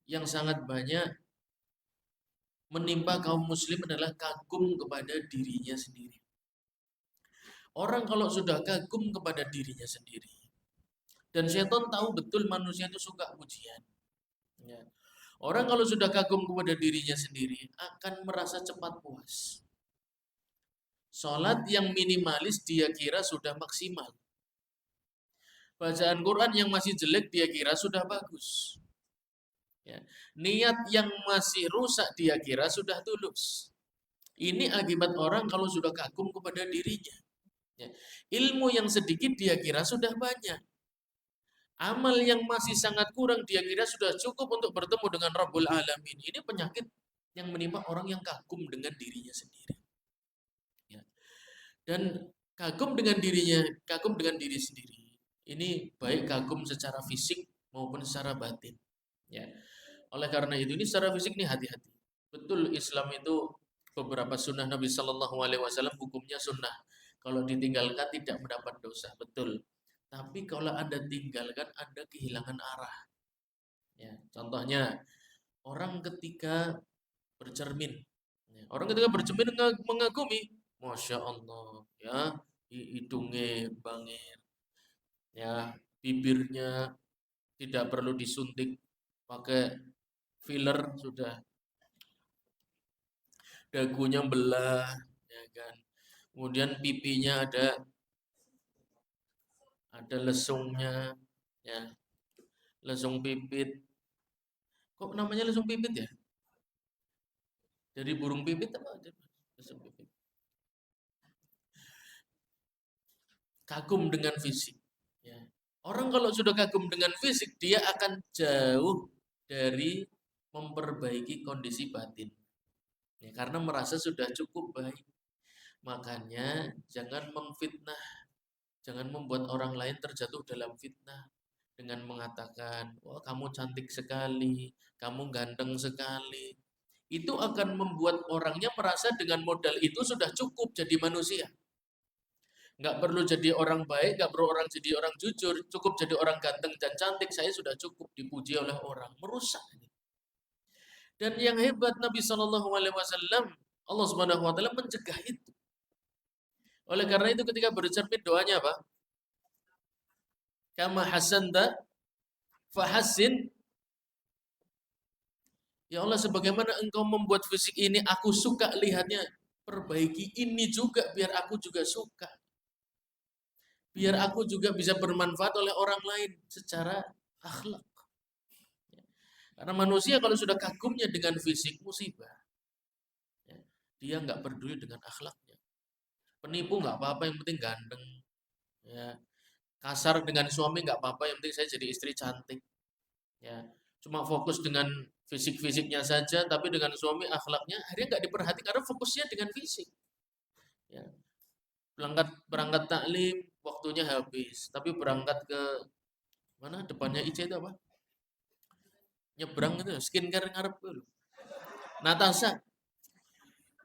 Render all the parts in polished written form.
yang sangat banyak menimpa kaum muslim adalah kagum kepada dirinya sendiri. Orang kalau sudah kagum kepada dirinya sendiri, dan setan tahu betul manusia itu suka pujian. Ya. Orang kalau sudah kagum kepada dirinya sendiri akan merasa cepat puas. Sholat yang minimalis dia kira sudah maksimal. Bacaan Quran yang masih jelek dia kira sudah bagus. Ya. Niat yang masih rusak dia kira sudah tulus. Ini akibat orang kalau sudah kagum kepada dirinya. Ya. Ilmu yang sedikit dia kira sudah banyak. Amal yang masih sangat kurang dia kira sudah cukup untuk bertemu dengan Rabbul Alamin. Ini penyakit yang menimpa orang yang kagum dengan dirinya sendiri. Ya. Dan kagum dengan dirinya, kagum dengan diri sendiri. Ini baik kagum secara fisik maupun secara batin. Ya. Oleh karena itu ini secara fisik nih hati-hati. Betul Islam itu beberapa sunnah Nabi Shallallahu Alaihi Wasallam hukumnya sunnah. Kalau ditinggalkan tidak mendapat dosa, betul. Tapi kalau Anda tinggalkan, Anda kehilangan arah. Ya, contohnya orang ketika bercermin, ya, orang ketika bercermin mengagumi, masya Allah, ya hidungnya bangir, ya bibirnya tidak perlu disuntik pakai filler sudah, dagunya belah, ya kan. Kemudian pipinya ada lesungnya, ya lesung pipit. Kok namanya lesung pipit ya? Dari burung pipit apa? Lesung pipit. Kagum dengan fisik. Ya. Orang kalau sudah kagum dengan fisik, dia akan jauh dari memperbaiki kondisi batin. Ya, karena merasa sudah cukup baik. Makanya jangan memfitnah, jangan membuat orang lain terjatuh dalam fitnah dengan mengatakan, wah kamu cantik sekali, kamu ganteng sekali. Itu akan membuat orangnya merasa dengan modal itu sudah cukup jadi manusia. Nggak perlu jadi orang baik, nggak perlu orang jadi orang jujur, cukup jadi orang ganteng dan cantik, saya sudah cukup dipuji oleh orang. Merusak. Dan yang hebat Nabi Shallallahu Alaihi Wasallam, Allah Subhanahu Wa Taala mencegah itu. Oleh karena itu ketika bercermin doanya apa? Kama hasanta fahassin. Ya Allah, sebagaimana engkau membuat fisik ini, aku suka lihatnya. Perbaiki ini juga biar aku juga suka. Biar aku juga bisa bermanfaat oleh orang lain secara akhlak. Karena manusia kalau sudah kagumnya dengan fisik, musibah. Ya, dia nggak peduli dengan akhlaknya. Penipu nggak apa-apa, yang penting ganteng. Ya, kasar dengan suami nggak apa-apa, yang penting saya jadi istri cantik. Ya, cuma fokus dengan fisik-fisiknya saja, tapi dengan suami akhlaknya akhirnya nggak diperhatikan karena fokusnya dengan fisik. Ya, berangkat berangkat taklim waktunya habis, tapi berangkat ke mana depannya IC itu apa? Nyebrang itu skincare ngarep dulu. Natasha,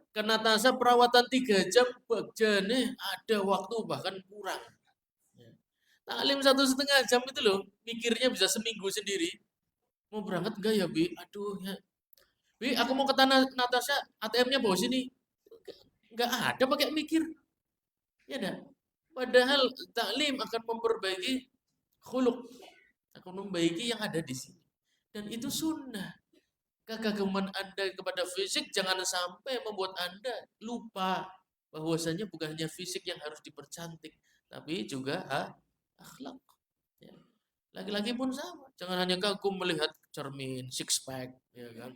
ke Natasha perawatan 3 jam, bagiannya ada waktu bahkan kurang. Ya. Taklim 1,5 jam itu loh, mikirnya bisa seminggu sendiri. Mau berangkat enggak ya, Bi? Aduh ya. Bi, aku mau ke tanah Natasha, ATM-nya bawa sini. Enggak ada pakai mikir. Ya dah. Padahal taklim akan memperbaiki khuluk, akan memperbaiki yang ada di sini. Dan itu sunnah. Kekaguman Anda kepada fisik jangan sampai membuat Anda lupa bahwasanya bukan hanya fisik yang harus dipercantik, tapi juga akhlak. Ya. Laki-laki pun sama. Jangan hanya kagum melihat cermin, six pack, ya kan.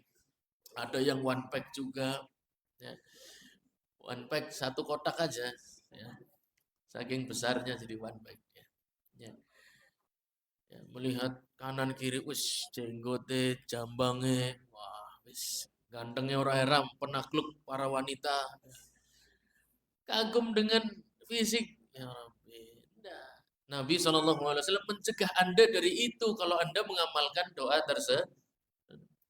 Ada yang one pack juga. Ya. One pack satu kotak aja. Ya. Saking besarnya jadi one pack. Ya. Ya. Ya. Melihat kanan kiri, wis jenggote, jambange, wah, wis gantengnya orang heram, penakluk para wanita. Kagum dengan fisik. Ya Rabbi. Nah, Nabi SAW mencegah Anda dari itu kalau Anda mengamalkan doa tersebut.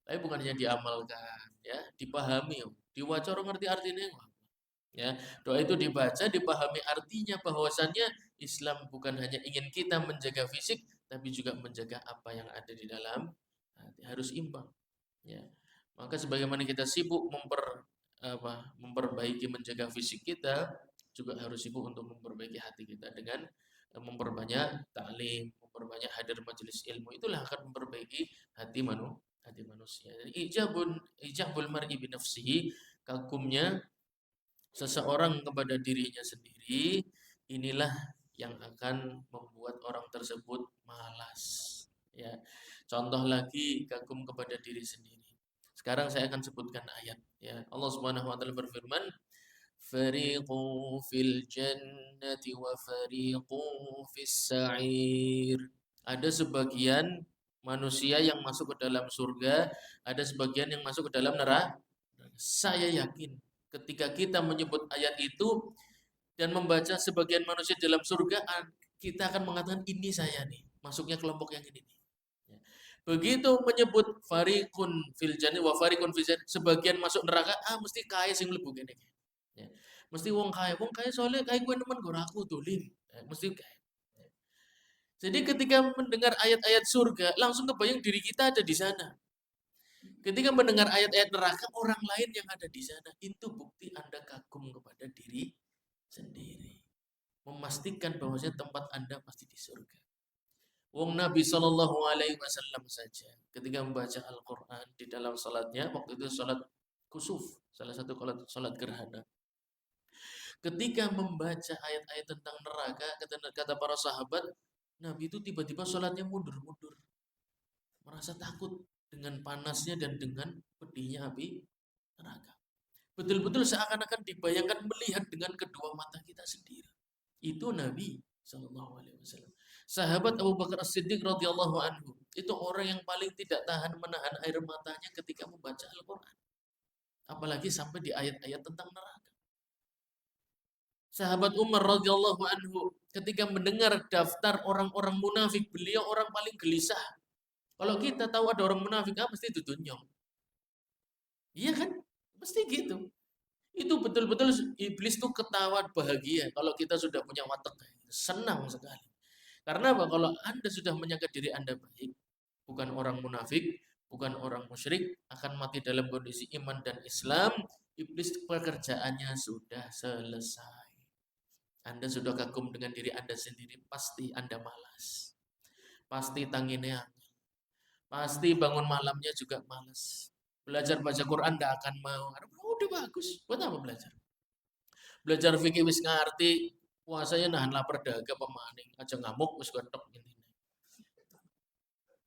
Tapi bukan hanya diamalkan, ya, dipahami, diwaca orang ngerti artinya. Ya, doa itu dibaca, dipahami artinya bahwasannya Islam bukan hanya ingin kita menjaga fisik, tapi juga menjaga apa yang ada di dalam hati. Harus imbang. Ya. Maka sebagaimana kita sibuk memperbaiki menjaga fisik kita, juga harus sibuk untuk memperbaiki hati kita dengan memperbanyak taklim, memperbanyak hadir majelis ilmu. Itulah akan memperbaiki hati manusia. Jadi ijabul mar'i bi nafsihi, kagumnya seseorang kepada dirinya sendiri, inilah yang akan membuat orang tersebut malas. Ya, contoh lagi kagum kepada diri sendiri. Sekarang saya akan sebutkan ayat. Ya, Allah Subhanahu Wa Taala berfirman, "Fariqu fil jannati wa fariqu fis sa'ir." Ada sebagian manusia yang masuk ke dalam surga, ada sebagian yang masuk ke dalam neraka. Saya yakin ketika kita menyebut ayat itu dan membaca sebagian manusia dalam surga, kita akan mengatakan ini saya nih, masuknya kelompok yang ini nih. Ya. Begitu menyebut farikun fil jannah wa farikun fil jannah, sebagian masuk neraka, mesti kaya sing mlebu kene. Ya. Mesti wong kaya soalnya kaya gue nemen gue aku dolim. Ya, mesti kaya. Ya. Jadi ketika mendengar ayat-ayat surga, langsung kebayang diri kita ada di sana. Ketika mendengar ayat-ayat neraka, orang lain yang ada di sana, itu bukti Anda kagum kepada diri sendiri. Memastikan bahwasanya tempat Anda pasti di surga. Wong Nabi Shallallahu Alaihi Wasallam saja ketika membaca Al-Quran di dalam salatnya, waktu itu salat kusuf, salah satu salat gerhana. Ketika membaca ayat-ayat tentang neraka, kata para sahabat, Nabi itu tiba-tiba salatnya mundur-mundur, merasa takut dengan panasnya dan dengan pedihnya api neraka. Betul-betul seakan-akan dibayangkan melihat dengan kedua mata kita sendiri. Itu Nabi Shallallahu Alaihi Wasallam. Sahabat Abu Bakar As-Siddiq radhiyallahu anhu itu orang yang paling tidak tahan menahan air matanya ketika membaca Al-Quran. Apalagi sampai di ayat-ayat tentang neraka. Sahabat Umar radhiyallahu anhu ketika mendengar daftar orang-orang munafik, beliau orang paling gelisah. Kalau kita tahu ada orang munafik, mesti ditunyong. Iya kan? Mesti gitu. Itu betul-betul iblis tuh ketawa bahagia kalau kita sudah punya watak, senang sekali. Karena apa? Kalau Anda sudah menyangka diri Anda baik, bukan orang munafik, bukan orang musyrik, akan mati dalam kondisi iman dan Islam, iblis pekerjaannya sudah selesai. Anda sudah kagum dengan diri Anda sendiri, pasti Anda malas. Pasti tanginnya, pasti bangun malamnya juga malas. Belajar baca Quran nggak akan mau. Udah bagus, buat apa belajar? Belajar fikih wis ngerti, puasanya nahan lapar daga pemaning, aja ngamuk wis gontok gini.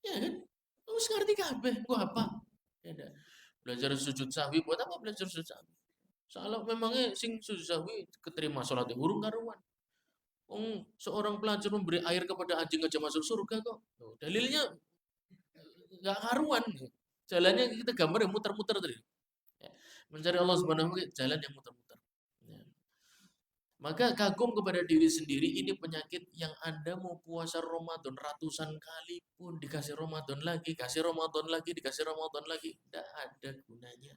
Ya kan? Wis ngerti kabeh, gua apa? Ya dah. Belajar sujud sahwi, buat apa belajar sujud sahwi? Soalnya memangnya sing sujud sahwi keterima sholatnya hurung karuan. Seorang pelacur memberi air kepada anjing aja masuk surga kok. Dalilnya nggak karuan. Jalannya kita gambar yang muter-muter tadi. Ya. Mencari Allah Subhanahu wa taala jalan yang muter-muter. Ya. Maka kagum kepada diri sendiri ini penyakit yang Anda mau puasa Ramadan ratusan kali pun dikasih Ramadan lagi, kasih Ramadan lagi, dikasih Ramadan lagi, tidak ada gunanya.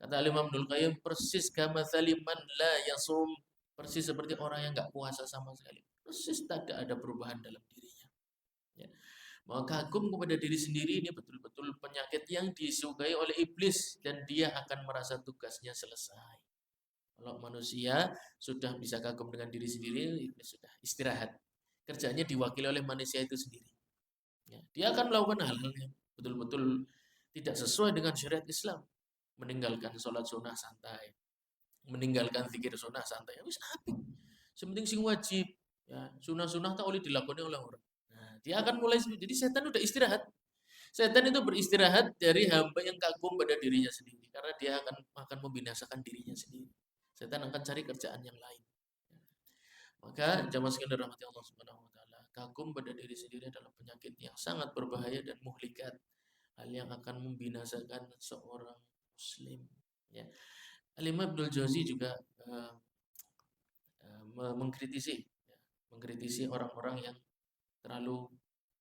Kata Imam Ibnul Qayyim, persis kamatsali man la yasum, persis seperti orang yang nggak puasa sama sekali. Persis tidak ada perubahan dalam dirinya. Ya. Maka kagum kepada diri sendiri ini betul-betul penyakit yang disukai oleh iblis dan dia akan merasa tugasnya selesai. Kalau manusia sudah bisa kagum dengan diri sendiri, iblis sudah istirahat. Kerjanya diwakili oleh manusia itu sendiri. Ya, dia akan melakukan hal-hal yang betul-betul tidak sesuai dengan syariat Islam. Meninggalkan sholat sunnah santai, meninggalkan zikir sunnah santai. Wis apik. Sementing sing wajib. Ya, sunnah-sunnah tak boleh dilakukan oleh orang. Nah, dia akan mulai, jadi setan udah istirahat. Setan itu beristirahat dari hamba yang kagum pada dirinya sendiri karena dia akan membinasakan dirinya sendiri. Setan akan cari kerjaan yang lain. Maka jamaah sekalian dirahmati Allah Subhanahu wa taala, kagum pada diri sendiri adalah penyakit yang sangat berbahaya dan muhlikat. Hal yang akan membinasakan seorang muslim. Ya. Al-Imam Ibnul Jauzi juga mengkritisi, ya, mengkritisi orang-orang yang terlalu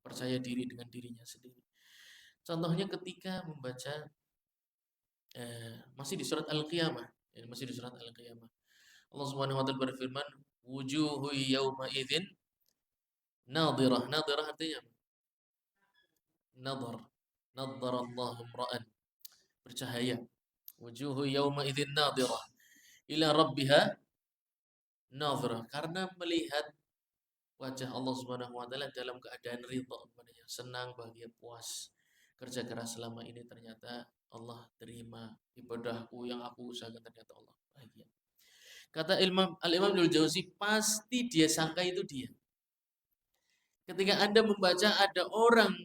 percaya diri dengan dirinya sendiri. Contohnya ketika membaca masih di surat Al-Qiyamah, ya, masih di surat Al-Qiyamah. Allah Subhanahu wa taala berfirman, "Wujuhu yawma idzin nadhirah." Nadhirah artinya apa? Nadhar. Nadhara Allahu imra'an. bercahaya. Wujuhu yawma idzin nadhirah ila rabbiha nadhirah, karena melihat wajah Allah Subhanahu wa taala dalam keadaan ridha kepadanya, senang, bahagia, puas. Kerja keras selama ini ternyata Allah terima, ibadahku yang aku usahakan ternyata Allah bahagia. Kata Al-Imam Ibnul Jauzi, pasti dia sangka itu dia. Ketika Anda membaca ada orang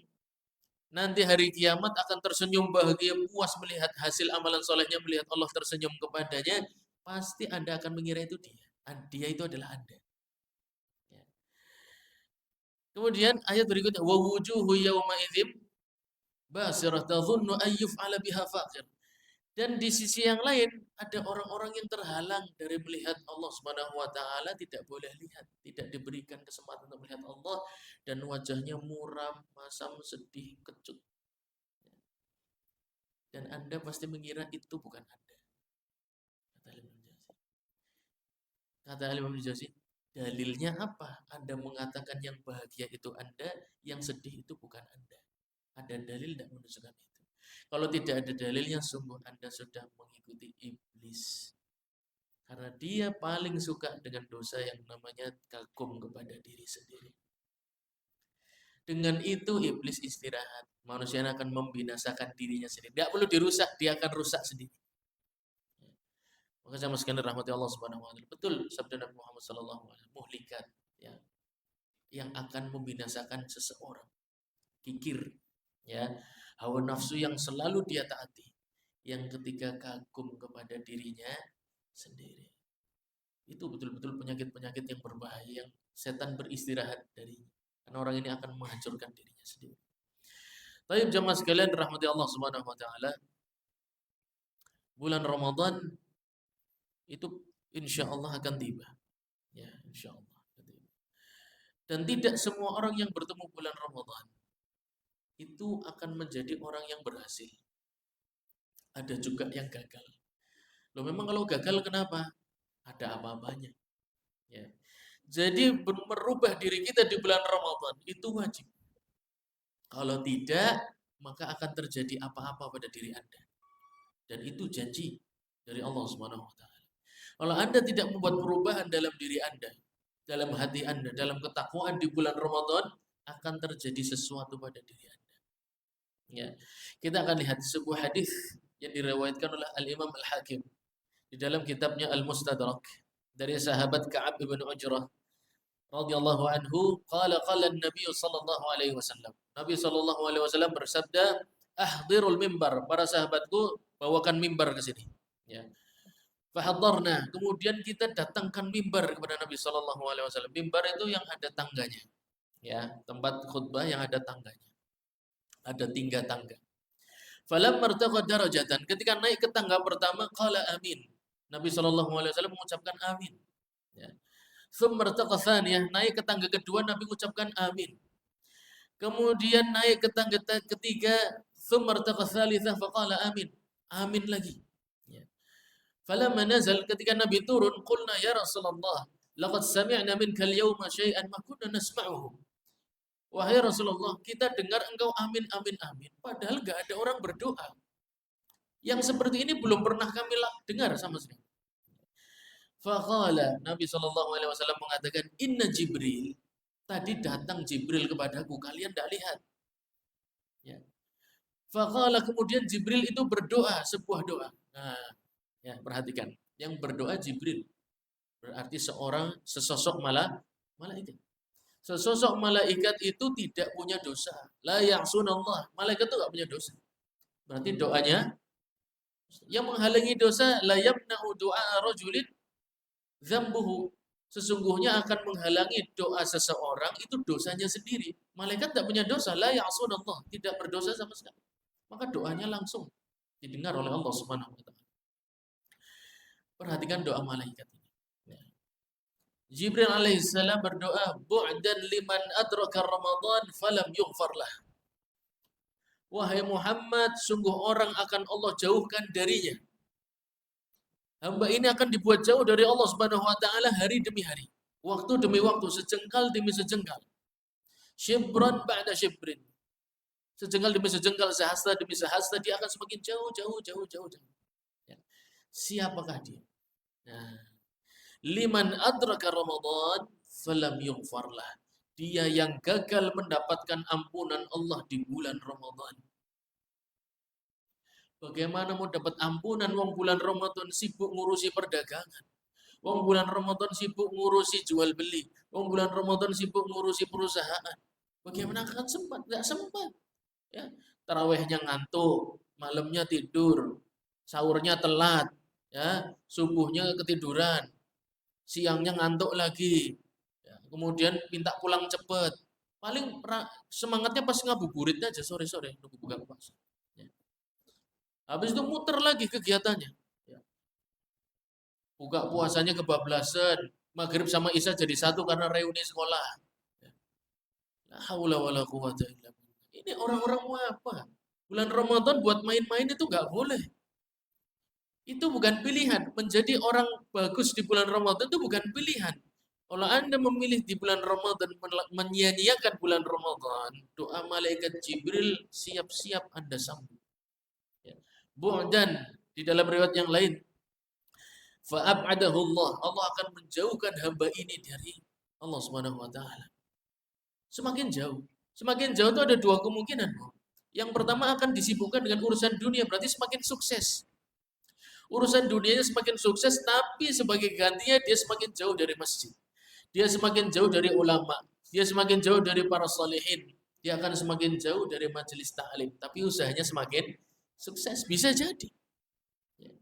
nanti hari kiamat akan tersenyum bahagia, puas melihat hasil amalan solehnya, melihat Allah tersenyum kepadanya, pasti Anda akan mengira itu dia. Dia itu adalah Anda. Ya. Kemudian ayat berikutnya, wa wujuhu yawma idzin basirah tadhunnu an yuf'ala biha faqir. Dan di sisi yang lain ada orang-orang yang terhalang dari melihat Allah Subhanahu wa taala, tidak boleh lihat, tidak diberikan kesempatan untuk melihat Allah, dan wajahnya muram, masam, sedih, kecut. Dan Anda pasti mengira itu bukan Anda. Kata Imam Jauzi, dalilnya apa? Anda mengatakan yang bahagia itu Anda, yang sedih itu bukan Anda. Ada dalil tidak menunjukkan itu? Kalau tidak ada dalilnya, sungguh Anda sudah mengikuti iblis. Karena dia paling suka dengan dosa yang namanya kagum kepada diri sendiri. Dengan itu iblis istirahat. Manusia akan membinasakan dirinya sendiri. Tidak perlu dirusak, dia akan rusak sendiri. Maka sama sekalian rahmati Allah Subhanahu wa taala. Betul sabda Nabi Muhammad sallallahu alaihi wasallam, muhlikat, ya, yang akan membinasakan seseorang. Kikir, ya, hawa nafsu yang selalu dia taati, yang ketika kagum kepada dirinya sendiri. Itu betul-betul penyakit-penyakit yang berbahaya, yang setan beristirahat darinya. Karena orang ini akan menghancurkan dirinya sendiri. Baik jamaah sekalian rahmati Allah Subhanahu wa taala. Bulan Ramadan itu insya Allah akan tiba. Ya, insya Allah. Dan tidak semua orang yang bertemu bulan Ramadan itu akan menjadi orang yang berhasil. Ada juga yang gagal. Loh, memang kalau gagal kenapa? Ada apa-apanya. Ya. Jadi merubah diri kita di bulan Ramadan itu wajib. Kalau tidak, maka akan terjadi apa-apa pada diri Anda. Dan itu janji dari Allah Subhanahu wa taala. Kalau Anda tidak membuat perubahan dalam diri Anda, dalam hati Anda, dalam ketakwaan di bulan Ramadan, akan terjadi sesuatu pada diri Anda. Ya. Kita akan lihat sebuah hadis yang diriwayatkan oleh Al-Imam Al-Hakim di dalam kitabnya Al-Mustadrak dari sahabat Ka'ab bin Ujrah radhiyallahu anhu, qala Nabi sallallahu alaihi wasallam. Nabi sallallahu alaihi wasallam bersabda, "Ahdirul mimbar." Para sahabatku, bawakan mimbar ke sini. Ya. Fahadharna, kemudian kita datangkan mimbar kepada Nabi sallallahu alaihi wasallam. Mimbar itu yang ada tangganya. Ya, tempat khutbah yang ada tangganya. Ada tangga. Falam martaqa darajatan, ketika naik ke tangga pertama, qala amin. Nabi sallallahu alaihi wasallam mengucapkan amin. Ya. Tsumma martaqa tsaniyah, naik ke tangga kedua, Nabi mengucapkan amin. Kemudian naik ke tangga ketiga, tsumma martaqa tsalitsah faqala amin. Amin lagi. Ya. Falamma nazal, ketika Nabi turun, qulna ya Rasulullah, laqad sami'na minkal yawma syai'an ma kunna nasma'uhu. Wahai Rasulullah, kita dengar engkau amin, amin, amin. Padahal gak ada orang berdoa. Yang seperti ini belum pernah kami dengar sama sekali. Faqala, Nabi SAW mengatakan, Inna Jibril, tadi datang Jibril kepadaku, kalian tidak lihat. Ya. Faqala, kemudian Jibril itu berdoa, sebuah doa. Nah, ya, perhatikan. Yang berdoa Jibril. Berarti sesosok malaikat. Sesosok malaikat itu tidak punya dosa. La ya'sunallah. Malaikat itu tidak punya dosa. Berarti doanya yang menghalangi dosa, la yamna'u du'a rajulin dzambuhu. Sesungguhnya akan menghalangi doa seseorang itu dosanya sendiri. Malaikat tidak punya dosa, la ya'sunallah, tidak berdosa sama sekali. Maka doanya langsung didengar oleh Allah Subhanahu wa taala. Perhatikan doa malaikat. Jibril alaihissalam berdoa, bu'dan liman adraka Ramadan falam yughfar lah. Wahai Muhammad, sungguh orang akan Allah jauhkan darinya. Hamba ini akan dibuat jauh dari Allah Subhanahu wa taala hari demi hari, waktu demi waktu, sejengkal demi sejengkal. Shibran ba'da shibrin. Sejengkal demi sejengkal, sehasta demi sehasta, dia akan semakin jauh, jauh, jauh, jauh, jauh. Ya. Siapakah dia? Nah, liman adraka Ramadan falam yughfarlah. Dia yang gagal mendapatkan ampunan Allah di bulan Ramadan. Bagaimana mau dapat ampunan wong bulan Ramadan sibuk ngurusi perdagangan. Wong bulan Ramadan sibuk ngurusi jual beli. Wong bulan Ramadan sibuk ngurusi perusahaan. Bagaimana akan sempat? Enggak sempat. Ya, tarawehnya ngantuk, malamnya tidur, sahurnya telat, ya, subuhnya ketiduran, siangnya ngantuk lagi, ya, kemudian minta pulang cepet. Paling semangatnya pas ngabuburit aja sore-sore nunggu buka puasa. Ya. Habis itu muter lagi kegiatannya. Ya. Buka puasanya kebablasan, maghrib sama isya jadi satu karena reuni sekolah. Ya. La haula wala quwata illa billah. Ini orang-orang mau apa? Bulan Ramadan buat main-main itu nggak boleh. Itu bukan pilihan. Menjadi orang bagus di bulan Ramadan itu bukan pilihan. Kalau Anda memilih di bulan Ramadan, menyia-nyiakan bulan Ramadan, doa malaikat Jibril siap-siap Anda sambut. Ya. Dan di dalam riwayat yang lain, fa'ab'adahu Allah. Allah akan menjauhkan hamba ini dari Allah Subhanahu wa taala. Semakin jauh. Semakin jauh itu ada dua kemungkinan. Yang pertama akan disibukkan dengan urusan dunia, berarti semakin sukses. Urusan dunianya semakin sukses, tapi sebagai gantinya dia semakin jauh dari masjid. Dia semakin jauh dari ulama. Dia semakin jauh dari para salihin. Dia akan semakin jauh dari majelis ta'lim. Tapi usahanya semakin sukses. Bisa jadi. Ya.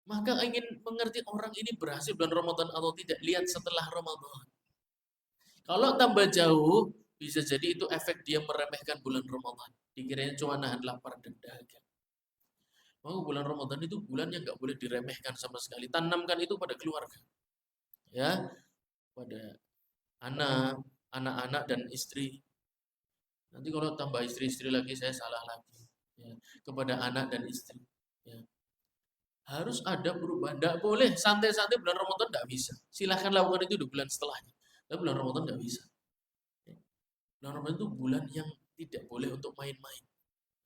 Maka ingin mengerti orang ini berhasil bulan Ramadan atau tidak, lihat setelah Ramadan. Kalau tambah jauh, bisa jadi itu efek dia meremehkan bulan Ramadan. Dikiranya cuma nahan lapar dan dahaga. Oh, bulan Ramadan itu bulan yang nggak boleh diremehkan sama sekali. Tanamkan itu pada keluarga. Ya, pada anak-anak dan istri. Nanti kalau tambah istri-istri lagi saya salah lagi. Ya, kepada anak dan istri. Ya. Harus ada perubahan. Tidak boleh santai-santai bulan Ramadan tidak bisa. Silahkan lakukan itu di bulan setelahnya. Tapi bulan Ramadan tidak bisa. Ya. Bulan Ramadan itu bulan yang tidak boleh untuk main-main.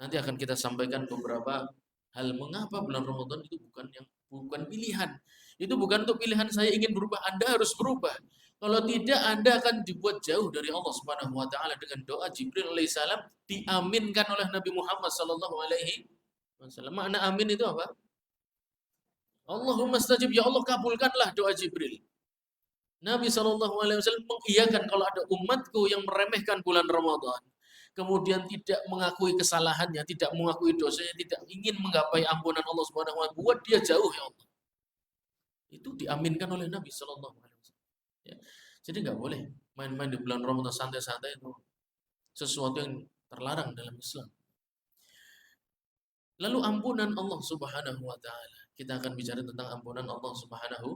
Nanti akan kita sampaikan beberapa hal mengapa bulan Ramadan itu bukan pilihan. Itu bukan untuk pilihan saya ingin berubah, Anda harus berubah. Kalau tidak, Anda akan dibuat jauh dari Allah Subhanahu wa taala dengan doa Jibril alaihissalam diaminkan oleh Nabi Muhammad sallallahu alaihi wasallam. Makna amin itu apa? Allahumma stajib, ya Allah kabulkanlah doa Jibril. Nabi sallallahu alaihi wasallam mengiyakan kalau ada umatku yang meremehkan bulan Ramadan, kemudian tidak mengakui kesalahannya, tidak mengakui dosanya, tidak ingin menggapai ampunan Allah Subhanahu wa taala, buat dia jauh ya Allah. Itu diaminkan oleh Nabi Shallallahu Alaihi Wasallam. Ya. Jadi nggak boleh main-main di bulan Ramadan santai-santai, itu sesuatu yang terlarang dalam Islam. Lalu ampunan Allah Subhanahu wa taala. Kita akan bicara tentang ampunan Allah Subhanahu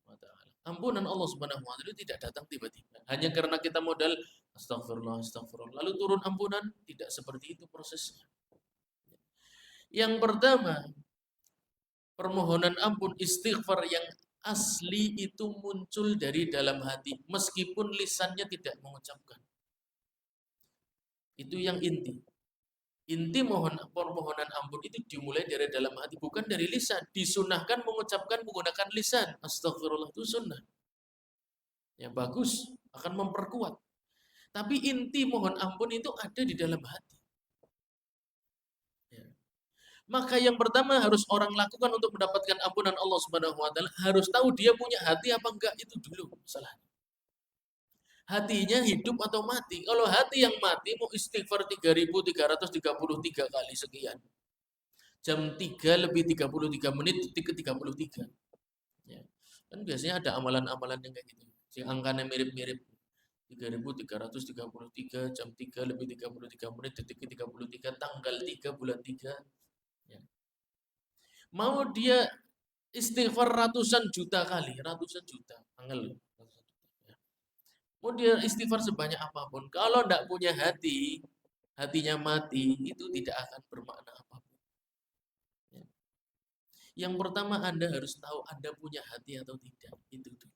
wa taala. Ampunan Allah Subhanahu wa taala itu tidak datang tiba-tiba. Hanya karena kita modal astagfirullah, astagfirullah. Lalu turun ampunan, tidak seperti itu prosesnya. Yang pertama, permohonan ampun istighfar yang asli itu muncul dari dalam hati, meskipun lisannya tidak mengucapkan. Itu yang inti. Inti permohonan ampun itu dimulai dari dalam hati, bukan dari lisan. Disunahkan mengucapkan menggunakan lisan. Astagfirullah itu sunnah. Ya bagus, akan memperkuat. Tapi inti mohon ampun itu ada di dalam hati. Ya. Maka yang pertama harus orang lakukan untuk mendapatkan ampunan Allah Subhanahu wa taala, harus tahu dia punya hati apa enggak, itu dulu masalahnya. Hatinya hidup atau mati. Kalau hati yang mati mau istighfar 3.333 kali sekian. Jam 3 lebih 33 menit, detik ke 33. Ya. Kan biasanya ada amalan-amalan yang kayak gitu. Yang angkanya mirip-mirip. 3.333 jam 3 lebih 33 menit, detik ke 33, tanggal 3 bulan 3. Ya. Mau dia istighfar ratusan juta kali, ratusan juta. Angel. Mau dia istighfar sebanyak apapun, kalau tidak punya hati, hatinya mati, itu tidak akan bermakna apapun. Ya. Yang pertama Anda harus tahu Anda punya hati atau tidak. Itu tuh.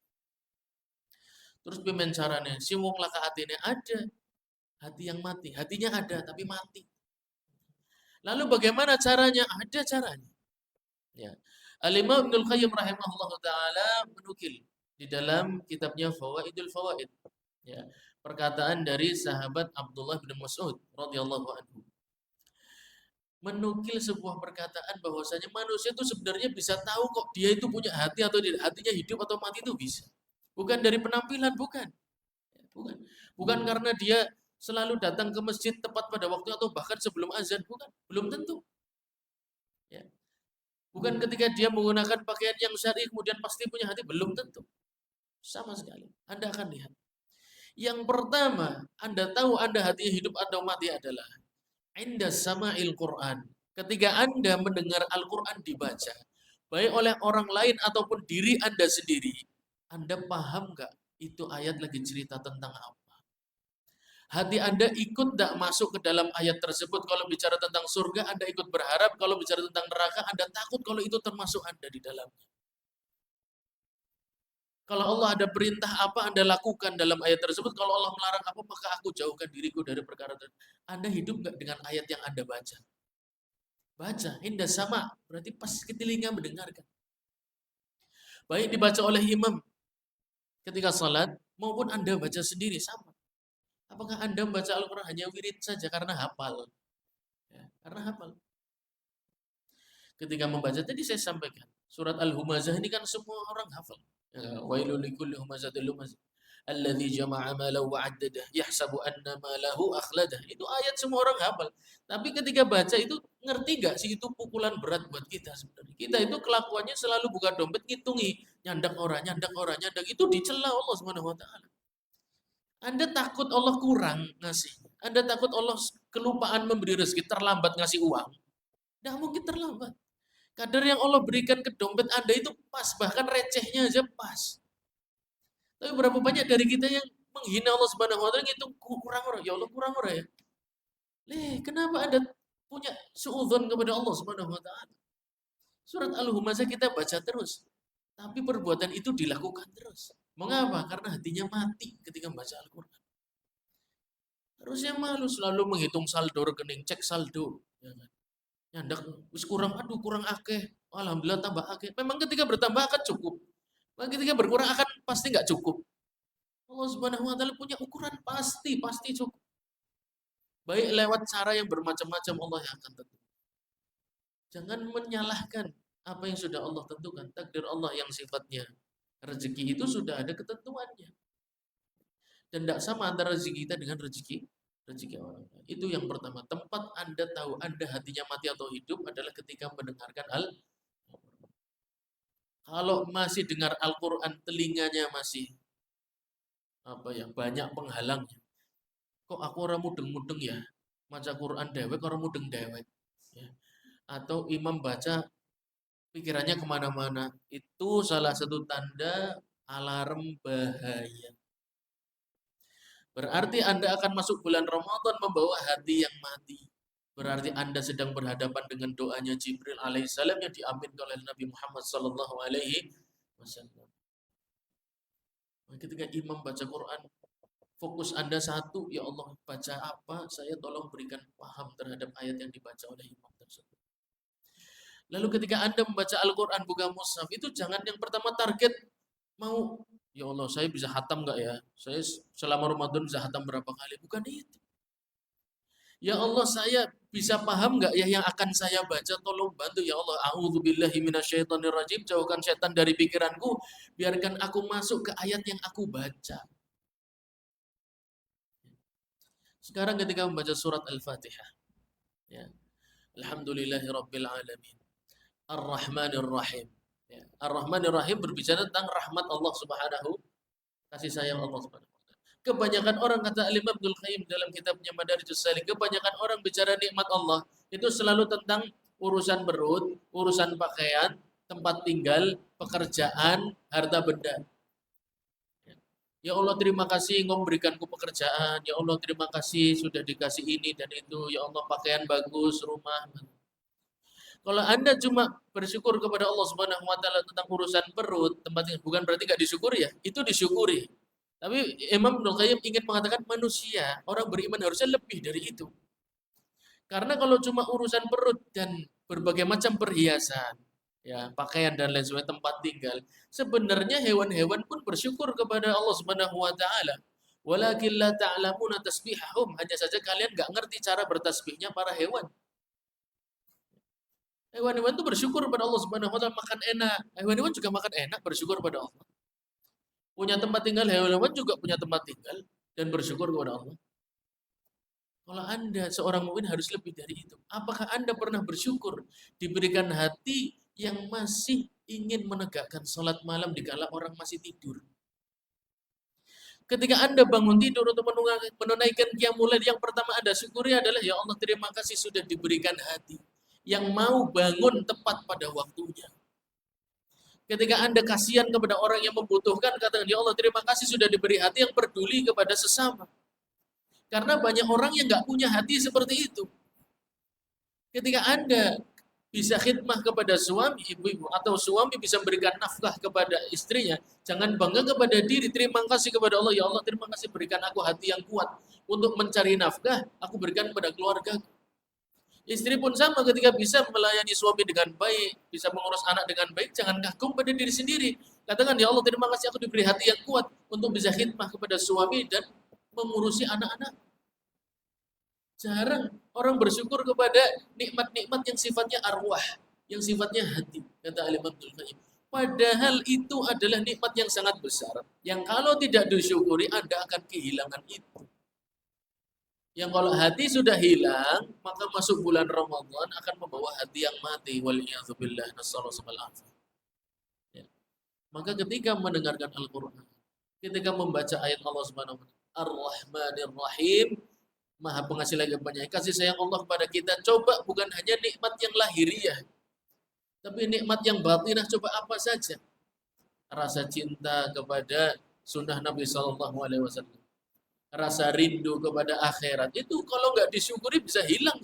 Terus bagaimana caranya? Si wong laka hatine ada. Hati yang mati. Hatinya ada tapi mati. Lalu bagaimana caranya? Ada caranya. Ya. Al-Imam Ibnul Qayyim rahimahullah taala menukil di dalam kitabnya Fawaidul Fawaid. Ya. Perkataan dari sahabat Abdullah bin Mas'ud radhiyallahu anhu. Menukil sebuah perkataan bahwasanya manusia itu sebenarnya bisa tahu kok dia itu punya hati atau tidak. Hatinya hidup atau mati itu bisa. Bukan dari penampilan, bukan. Bukan. Bukan karena dia selalu datang ke masjid tepat pada waktu atau bahkan sebelum azan, bukan. Belum tentu. Ya. Bukan ketika dia menggunakan pakaian yang syar'i kemudian pasti punya hati, belum tentu. Sama sekali. Anda akan lihat. Yang pertama, Anda tahu Anda hatinya hidup atau mati adalah inda sama'il Quran. Ketika Anda mendengar Al-Quran dibaca, baik oleh orang lain ataupun diri Anda sendiri, Anda paham nggak itu ayat lagi cerita tentang apa? Hati Anda ikut tidak masuk ke dalam ayat tersebut. Kalau bicara tentang surga, Anda ikut berharap. Kalau bicara tentang neraka, Anda takut kalau itu termasuk Anda di dalamnya. Kalau Allah ada perintah apa, Anda lakukan dalam ayat tersebut. Kalau Allah melarang apa, maka aku jauhkan diriku dari perkara tersebut. Anda hidup nggak dengan ayat yang Anda baca? Baca, indah sama. Berarti pas ke telinga mendengarkan. Baik dibaca oleh imam ketika salat, maupun Anda baca sendiri, sama. Apakah Anda membaca Al-Quran hanya wirid saja karena hafal? Ya, karena hafal. Ketika membaca tadi saya sampaikan, surat Al-Humazah ini kan semua orang hafal. Ya, wailul likulli humazatil lumazah alladzi jama'a malahu wa 'addadah yahsabu anna malahu akhladah. Itu ayat semua orang hafal. Tapi ketika baca itu ngerti gak sih itu pukulan berat buat kita sebenarnya. Kita itu kelakuannya selalu buka dompet ngitungi, nyandak orang, nyandak. Itu dicela Allah Subhanahu wa taala. Anda takut Allah kurang ngasih. Anda takut Allah kelupaan memberi rezeki, terlambat ngasih uang. Tidak mungkin terlambat. Kadar yang Allah berikan ke dompet Anda itu pas, bahkan recehnya aja pas. Tapi berapa banyak dari kita yang menghina Allah Subhanahu wa taala itu kurang orang. Ya Allah kurang orang ya. Kenapa Anda punya suudzon kepada Allah Subhanahu wa taala? Surat Al-Humazah kita baca terus. Tapi perbuatan itu dilakukan terus. Mengapa? Karena hatinya mati ketika membaca Al-Quran. Harusnya malu selalu menghitung saldo rekening, cek saldo. Ya kan? Nyandak, kurang, aduh kurang akeh. Alhamdulillah tambah akeh. Memang ketika bertambah akan cukup. Memang ketika berkurang akan pasti nggak cukup. Allah Subhanahu wa taala punya ukuran pasti cukup. Baik lewat cara yang bermacam-macam Allah yang akan tentukan. Jangan menyalahkan apa yang sudah Allah tentukan. Takdir Allah yang sifatnya rezeki itu sudah ada ketentuannya. Dan tidak sama antara rezeki kita dengan rezeki orang lain. Itu yang pertama. Tempat Anda tahu Anda hatinya mati atau hidup adalah ketika mendengarkan Al-Quran. Kalau masih dengar Al-Quran, telinganya masih banyak penghalangnya. Kok aku orang mudeng-mudeng ya? Maca Quran dewek, orang mudeng dewek. Ya. Atau imam baca pikirannya kemana-mana. Itu salah satu tanda alarm bahaya. Berarti Anda akan masuk bulan Ramadan membawa hati yang mati. Berarti Anda sedang berhadapan dengan doanya Jibril alaihissalam yang diaminkan oleh Nabi Muhammad sallallahu alaihi wasallam. Ketika imam baca Quran, fokus Anda satu, ya Allah baca apa, saya tolong berikan paham terhadap ayat yang dibaca oleh imam tersebut. Lalu ketika Anda membaca Al-Quran buka mushaf, itu jangan yang pertama target mau, ya Allah saya bisa hatam nggak ya? Saya selama Ramadan bisa hatam berapa kali? Bukan itu. Ya Allah saya bisa paham nggak ya yang akan saya baca? Tolong bantu ya Allah. A'udzubillahi minasyaitonirrajim. Jauhkan setan dari pikiranku. Biarkan aku masuk ke ayat yang aku baca. Sekarang ketika membaca surat Al-Fatihah. Ya. Alhamdulillahirabbil alamin. Ar-Rahmanir Rahim. Ya. Ar-Rahmanir Rahim berbicara tentang rahmat Allah Subhanahu, kasih sayang Allah Subhanahu. Kebanyakan orang, kata Al-Imam Ibnul Qayyim dalam kitabnya Madarijus Salikin, kebanyakan orang bicara nikmat Allah itu selalu tentang urusan perut, urusan pakaian, tempat tinggal, pekerjaan, harta benda. Ya Allah terima kasih Engkau memberikanku pekerjaan. Ya Allah terima kasih sudah dikasih ini dan itu. Ya Allah pakaian bagus, rumah. Kalau Anda cuma bersyukur kepada Allah Subhanahu wa taala tentang urusan perut, tempat tinggal, bukan berarti nggak disyukuri ya. Itu disyukuri. Tapi Imam Ibnu Qayyim ingin mengatakan manusia, orang beriman harusnya lebih dari itu. Karena kalau cuma urusan perut dan berbagai macam perhiasan, ya, pakaian dan lain sebagainya, tempat tinggal, sebenarnya hewan-hewan pun bersyukur kepada Allah Subhanahu wa taala. Walakin la ta'lamuna tasbihahum, hanya saja kalian nggak ngerti cara bertasbihnya para hewan. Hewan-hewan itu bersyukur pada Allah Subhanahu wa taala, makan enak. Hewan-hewan juga makan enak, bersyukur pada Allah. Punya tempat tinggal, hewan-hewan juga punya tempat tinggal dan bersyukur kepada Allah. Kalau Anda seorang mukmin harus lebih dari itu. Apakah Anda pernah bersyukur diberikan hati yang masih ingin menegakkan sholat malam di kala orang masih tidur? Ketika Anda bangun tidur untuk menunaikan qiyamul lail, yang pertama Anda syukuri adalah, ya Allah, terima kasih sudah diberikan hati yang mau bangun tepat pada waktunya. Ketika Anda kasihan kepada orang yang membutuhkan, katakan, ya Allah, terima kasih sudah diberi hati yang peduli kepada sesama. Karena banyak orang yang nggak punya hati seperti itu. Ketika Anda bisa khidmah kepada suami, ibu-ibu, atau suami bisa memberikan nafkah kepada istrinya, jangan bangga kepada diri, terima kasih kepada Allah, ya Allah, terima kasih berikan aku hati yang kuat untuk mencari nafkah, aku berikan kepada keluarga. Istri pun sama, ketika bisa melayani suami dengan baik, bisa mengurus anak dengan baik, jangan kagum pada diri sendiri. Katakan, ya Allah, terima kasih aku diberi hati yang kuat untuk bisa khidmah kepada suami dan mengurusi anak-anak. Jarang orang bersyukur kepada nikmat-nikmat yang sifatnya arwah, yang sifatnya hati, kata Al-Imam Ibnu Qayyim. Padahal itu adalah nikmat yang sangat besar, yang kalau tidak disyukuri Anda akan kehilangan itu. Yang kalau hati sudah hilang, maka masuk bulan Ramadan akan membawa hati yang mati. Waliyadzubillah, nasallallahu. Ya. Maka ketika mendengarkan Al-Quran, ketika membaca ayat Allah Subhanahu wa taala, Ar-Rahmanir Rahim, Maha Pengasih lagi Penyayang, kasih sayang Allah kepada kita, coba bukan hanya nikmat yang lahiriah, tapi nikmat yang batinah, coba apa saja. Rasa cinta kepada sunnah Nabi Sallallahu Alaihi Wasallam, rasa rindu kepada akhirat, itu kalau nggak disyukuri bisa hilang.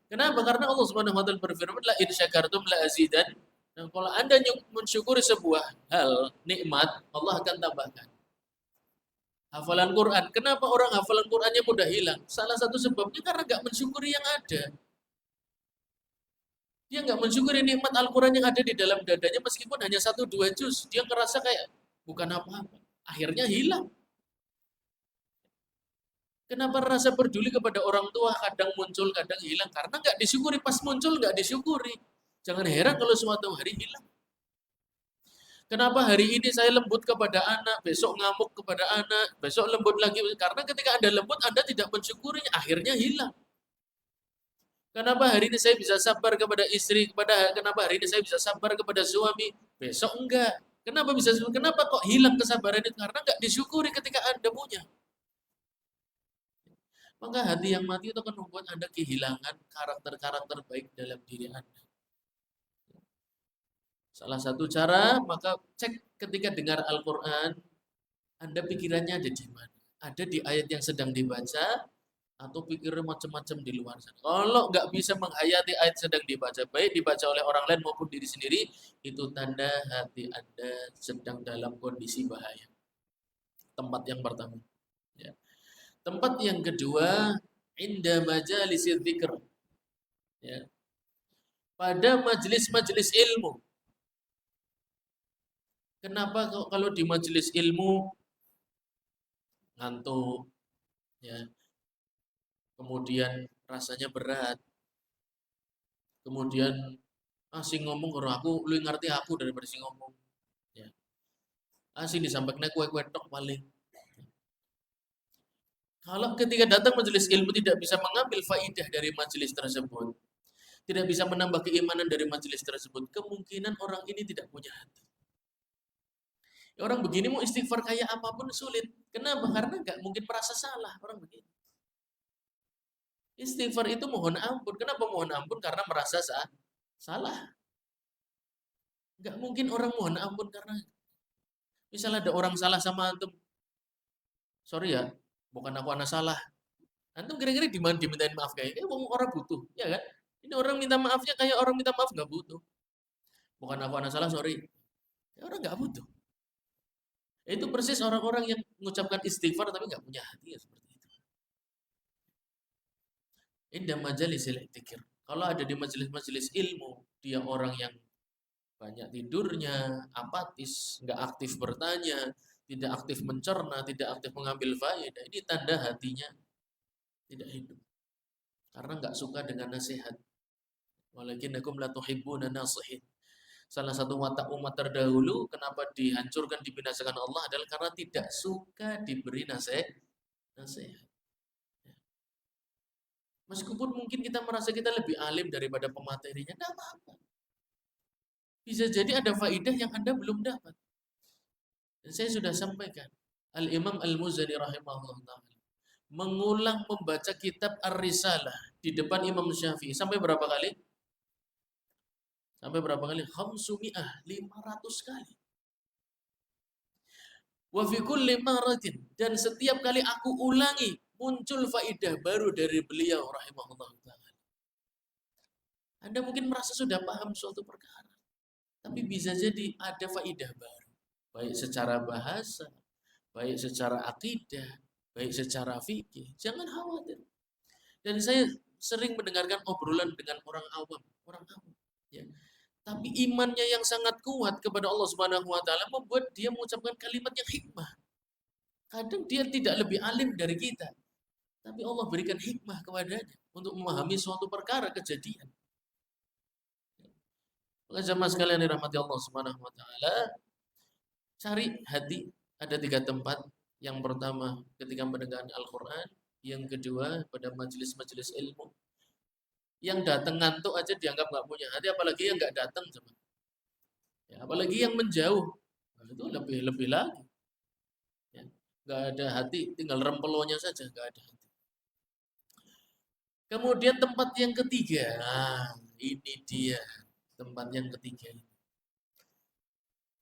Kenapa? Karena Allah Subhanahu Wa Taala berfirman, la in syakartum la azidan. Nah, kalau Anda mensyukuri sebuah hal nikmat, Allah akan tambahkan. Hafalan Quran. Kenapa orang hafalan Qurannya mudah hilang? Salah satu sebabnya karena nggak mensyukuri yang ada. Dia nggak mensyukuri nikmat Al-Quran yang ada di dalam dadanya meskipun hanya 1-2 juz. Dia ngerasa kayak bukan apa-apa. Akhirnya hilang. Kenapa rasa peduli kepada orang tua kadang muncul, kadang hilang? Karena nggak disyukuri. Pas muncul nggak disyukuri. Jangan heran kalau suatu hari hilang. Kenapa hari ini saya lembut kepada anak, besok ngamuk kepada anak, besok lembut lagi? Karena ketika Anda lembut, Anda tidak mensyukurinya, akhirnya hilang. Kenapa hari ini saya bisa sabar kepada istri, kenapa hari ini saya bisa sabar kepada suami, besok enggak? Kenapa bisa? Kenapa kok hilang kesabaran itu? Karena enggak disyukuri ketika Anda punya. Maka hati yang mati itu akan membuat Anda kehilangan karakter-karakter baik dalam diri Anda. Salah satu cara, maka cek ketika dengar Al-Quran, Anda pikirannya ada di mana? Ada di ayat yang sedang dibaca, atau pikir macam-macam di luar sana. Kalau nggak bisa menghayati ayat sedang dibaca, baik dibaca oleh orang lain maupun diri sendiri, itu tanda hati Anda sedang dalam kondisi bahaya. Tempat yang pertama. Ya. Tempat yang kedua, inda majalis dzikr. Ya. Pada majelis-majelis ilmu. Kenapa kalau di majelis ilmu ngantuk, ya, kemudian rasanya berat, kemudian sing ngomong karo aku lu ngerti aku daripada sing ngomong, ya, sing disampaikan kue-kue tok paling. Kalau ketika datang majelis ilmu tidak bisa mengambil faidah dari majelis tersebut, tidak bisa menambah keimanan dari majelis tersebut, kemungkinan orang ini tidak punya hati. Orang begini mau istighfar kayak apapun sulit. Kenapa? Karena nggak mungkin merasa salah orang begini. Istighfar itu mohon ampun. Kenapa mohon ampun? Karena merasa salah. Nggak mungkin orang mohon ampun karena misalnya ada orang salah sama antum. Sorry ya, bukan aku anak salah. Antum kira-kira di mana dimintain maaf kayak ini orang butuh, ya kan? Ini orang minta maafnya kayak orang minta maaf nggak butuh. Bukan aku anak salah, sorry. Ya, orang nggak butuh. Itu persis orang-orang yang mengucapkan istighfar tapi nggak punya hati ya seperti itu. Indah majalisil dzikir. Kalau ada di majelis-majelis ilmu, dia orang yang banyak tidurnya, apatis, nggak aktif bertanya, tidak aktif mencerna, tidak aktif mengambil faedah. Ini tanda hatinya tidak hidup. Karena nggak suka dengan nasihat. Walakinnakum la tuhibbuna nasihin. Salah satu watak umat terdahulu kenapa dihancurkan, dibinasakan Allah adalah karena tidak suka diberi nasihat. Meskipun mungkin kita merasa kita lebih alim daripada pematerinya, tidak apa-apa. Bisa jadi ada faidah yang Anda belum dapat. Dan saya sudah sampaikan. Al-Imam Al-Muzani rahimahullah ta'ala mengulang membaca kitab Ar-Risalah di depan Imam Syafi'i. Sampai berapa kali? Sampai berapa kali? 500 kali. Wa fi kulli maratin, dan setiap kali aku ulangi muncul faidah baru dari beliau rahimahullah ta'ala. Anda mungkin merasa sudah paham suatu perkara, tapi bisa jadi ada faidah baru, baik secara bahasa, baik secara akidah, baik secara fikih. Jangan khawatir. Dan saya sering mendengarkan obrolan dengan orang awam, ya. Tapi imannya yang sangat kuat kepada Allah Subhanahu wa taala membuat dia mengucapkan kalimat yang hikmah. Kadang dia tidak lebih alim dari kita, tapi Allah berikan hikmah kepadanya untuk memahami suatu perkara kejadian. Maka jamaah sekalian dirahmati Allah Subhanahu wa taala, cari hati. Ada 3 tempat. Yang pertama ketika mendengar Al-Quran, yang kedua pada majelis-majelis ilmu. Yang datang ngantuk aja dianggap nggak punya hati, apalagi yang nggak datang, ya, apalagi yang menjauh, nah, itu lebih lagi. Ya, nggak ada hati, tinggal rempelonya saja, nggak ada hati. Kemudian tempat yang ketiga, nah, ini dia tempat yang ketiga ini.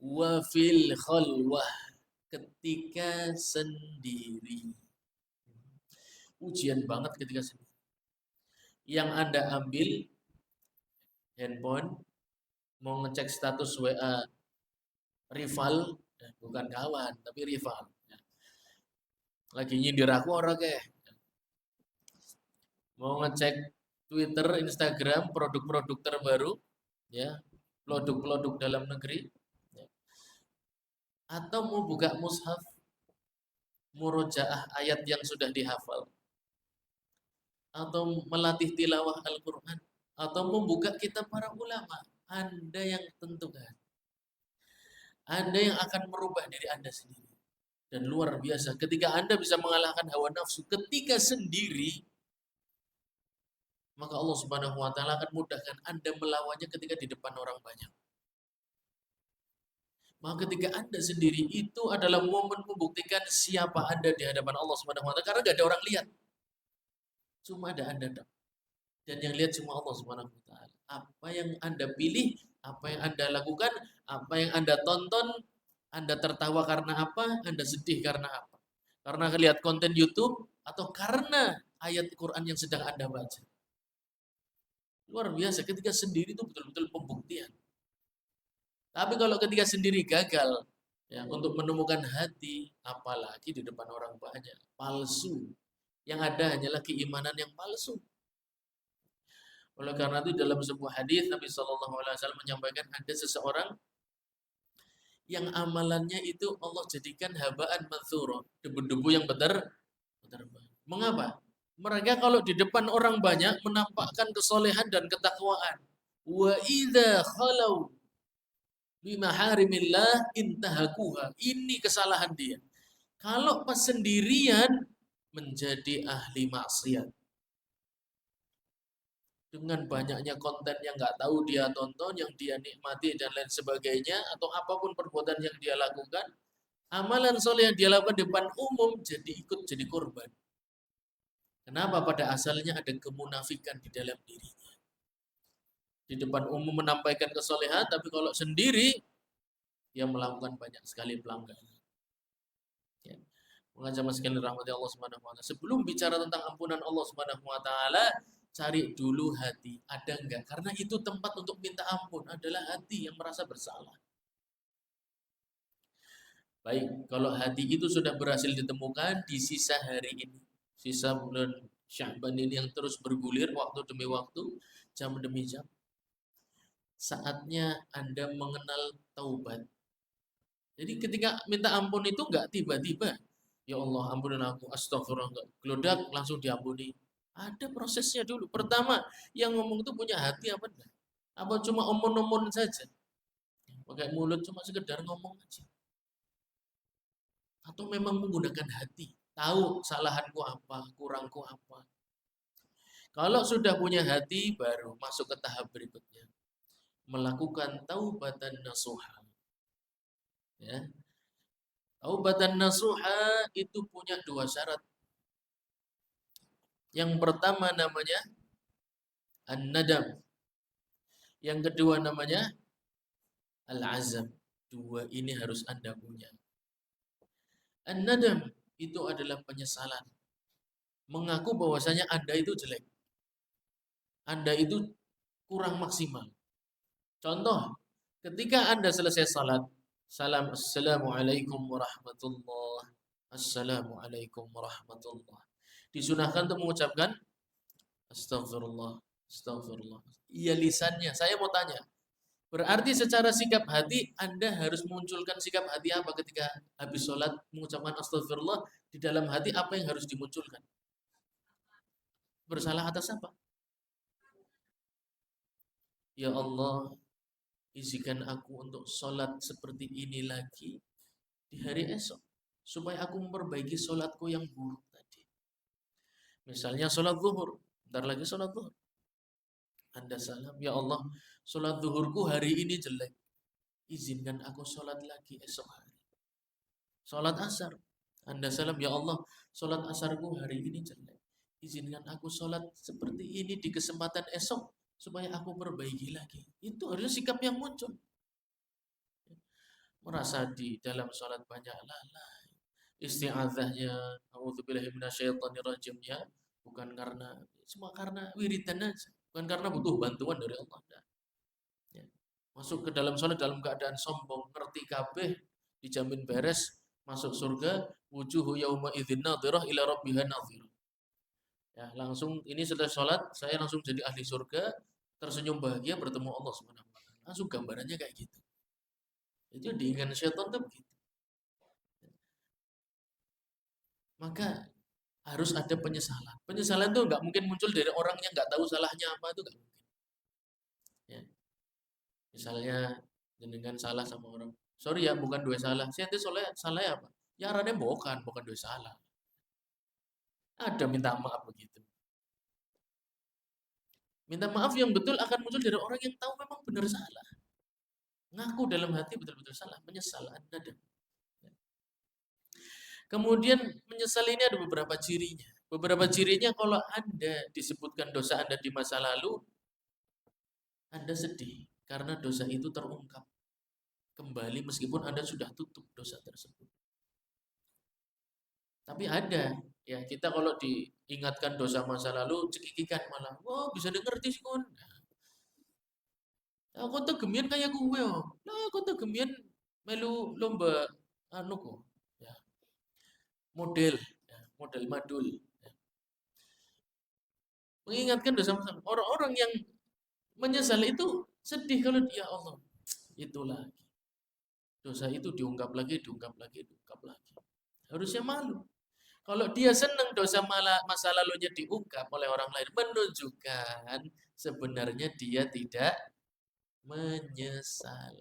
Wa fil khalwah, ketika sendiri. Ujian banget ketika sendiri. Yang Anda ambil handphone, mau ngecek status WA rival, bukan kawan, tapi rival. Lagi nyindir aku orang kayak. Mau ngecek Twitter, Instagram, produk-produk terbaru, ya, produk-produk dalam negeri, ya. Atau mau buka mushaf, murojaah ayat yang sudah dihafal, atau melatih tilawah Al-Quran, atau membuka kitab para ulama. Anda yang tentukan. Anda yang akan merubah diri Anda sendiri. Dan luar biasa, ketika Anda bisa mengalahkan hawa nafsu ketika sendiri, maka Allah Subhanahu wa taala akan mudahkan Anda melawannya ketika di depan orang banyak. Maka ketika Anda sendiri itu adalah momen membuktikan siapa Anda di hadapan Allah Subhanahu wa taala, karena gak ada orang lihat. Cuma ada Anda. Dan yang lihat cuma Allah Subhanahu wa taala. Apa yang Anda pilih, apa yang Anda lakukan, apa yang Anda tonton, Anda tertawa karena apa, Anda sedih karena apa. Karena lihat konten YouTube atau karena ayat Quran yang sedang Anda baca. Luar biasa, ketika sendiri itu betul-betul pembuktian. Tapi kalau ketika sendiri gagal, ya, untuk menemukan hati, apalagi di depan orang banyak, palsu. Yang ada hanyalah keimanan yang palsu. Oleh karena itu dalam sebuah hadis Nabi SAW menyampaikan ada seseorang yang amalannya itu Allah jadikan habaan manthura, debu-debu yang beterbangan. Mengapa? Mereka kalau di depan orang banyak menampakkan kesolehan dan ketakwaan. Wa idza khalau bimaharimillah intahakuha. Ini kesalahan dia. Kalau pas sendirian menjadi ahli maksiat. Dengan banyaknya konten yang nggak tahu dia tonton, yang dia nikmati dan lain sebagainya, atau apapun perbuatan yang dia lakukan, amalan soleh yang dia lakukan di depan umum jadi korban. Kenapa? Pada asalnya ada kemunafikan di dalam dirinya. Di depan umum menampaikan kesolehan, tapi kalau sendiri dia melakukan banyak sekali pelanggaran. Ya. Mengajak sekalian rahmati Allah Subhanahu wa taala. Sebelum bicara tentang ampunan Allah Subhanahu wa taala, cari dulu hati, ada enggak? Karena itu tempat untuk minta ampun adalah hati yang merasa bersalah. Baik, kalau hati itu sudah berhasil ditemukan di sisa hari ini, sisa bulan Sya'ban ini yang terus bergulir waktu demi waktu, jam demi jam, saatnya Anda mengenal taubat. Jadi ketika minta ampun itu enggak tiba-tiba, ya Allah ampunin aku, astagfirullah, enggak. Gelodak langsung diampuni. Ada prosesnya dulu. Pertama, yang ngomong itu punya hati apa enggak? Apa cuma omong-omong saja? Pakai mulut cuma sekedar ngomong aja. Atau memang menggunakan hati, tahu kesalahanku apa, kurangku apa. Kalau sudah punya hati, baru masuk ke tahap berikutnya, melakukan taubatan nasuha. Ya, taubatan nasuha itu punya dua syarat. Yang pertama namanya an-nadam, yang kedua namanya al-azam. Dua ini harus Anda punya. An-nadam itu adalah penyesalan, mengaku bahwasanya Anda itu jelek, Anda itu kurang maksimal. Contoh, ketika Anda selesai salat, assalamualaikum warahmatullah, assalamualaikum warahmatullah. Disunahkan untuk mengucapkan astagfirullah, astagfirullah. Iya lisannya. Saya mau tanya, berarti secara sikap hati Anda harus munculkan sikap hati apa ketika habis sholat mengucapkan astagfirullah, di dalam hati apa yang harus dimunculkan? Bersalah atas apa? Ya Allah, izinkan aku untuk sholat seperti ini lagi di hari esok, supaya aku memperbaiki sholatku yang buruk tadi. Misalnya sholat zuhur, bentar lagi sholat zuhur. Anda salam, ya Allah, sholat zuhurku hari ini jelek. Izinkan aku sholat lagi esok hari. Sholat asar, Anda salam, ya Allah, sholat asarku hari ini jelek. Izinkan aku sholat seperti ini di kesempatan esok, supaya aku perbaiki lagi. Itu adalah sikap yang muncul. Merasa di dalam sholat banyak lalai, isti'adzahnya, a'udzubillahi minasyaitonirrajimnya, bukan karena, cuma karena wiridan aja, bukan karena butuh bantuan dari Allah. Ya. Masuk ke dalam sholat dalam keadaan sombong, ngerti kabeh, dijamin beres, masuk surga, wujuhu yauma idzin nadhirah ila rabbiha nadhirah. Ya, langsung ini setelah sholat, saya langsung jadi ahli surga, tersenyum bahagia bertemu Allah Subhanahu wa taala. Langsung gambarannya kayak gitu. Itu diingat syaitan tuh begitu. Maka harus ada penyesalan. Penyesalan itu nggak mungkin muncul dari orang yang nggak tahu salahnya apa, itu nggak mungkin. Ya. Misalnya jenengan salah sama orang, sorry ya bukan dua salah. Saya nanti salah apa? Ya arane bukan dua salah. Ada minta maaf begitu. Minta maaf yang betul akan muncul dari orang yang tahu memang benar salah. Ngaku dalam hati betul-betul salah, menyesal, ada. Kemudian menyesal ini ada beberapa cirinya. Beberapa cirinya kalau Anda disebutkan dosa Anda di masa lalu, Anda sedih karena dosa itu terungkap kembali meskipun Anda sudah tutup dosa tersebut. Tapi ada, ya kita kalau diingatkan dosa masa lalu, cekikikan malah, wah bisa ngerti sih kon. Aku tuh gemian kayak gue, oh. Lah aku tuh gemian melu lomba anu kok, ya, model, ya, model madul. Ya. Mengingatkan dosa masa lalu. Orang-orang yang menyesal itu sedih kalau ya Allah, itu lagi. Dosa itu diungkap lagi, diungkap lagi, diungkap lagi. Harusnya malu. Kalau dia senang dosa masa lalunya diungkap oleh orang lain, menunjukkan sebenarnya dia tidak menyesal.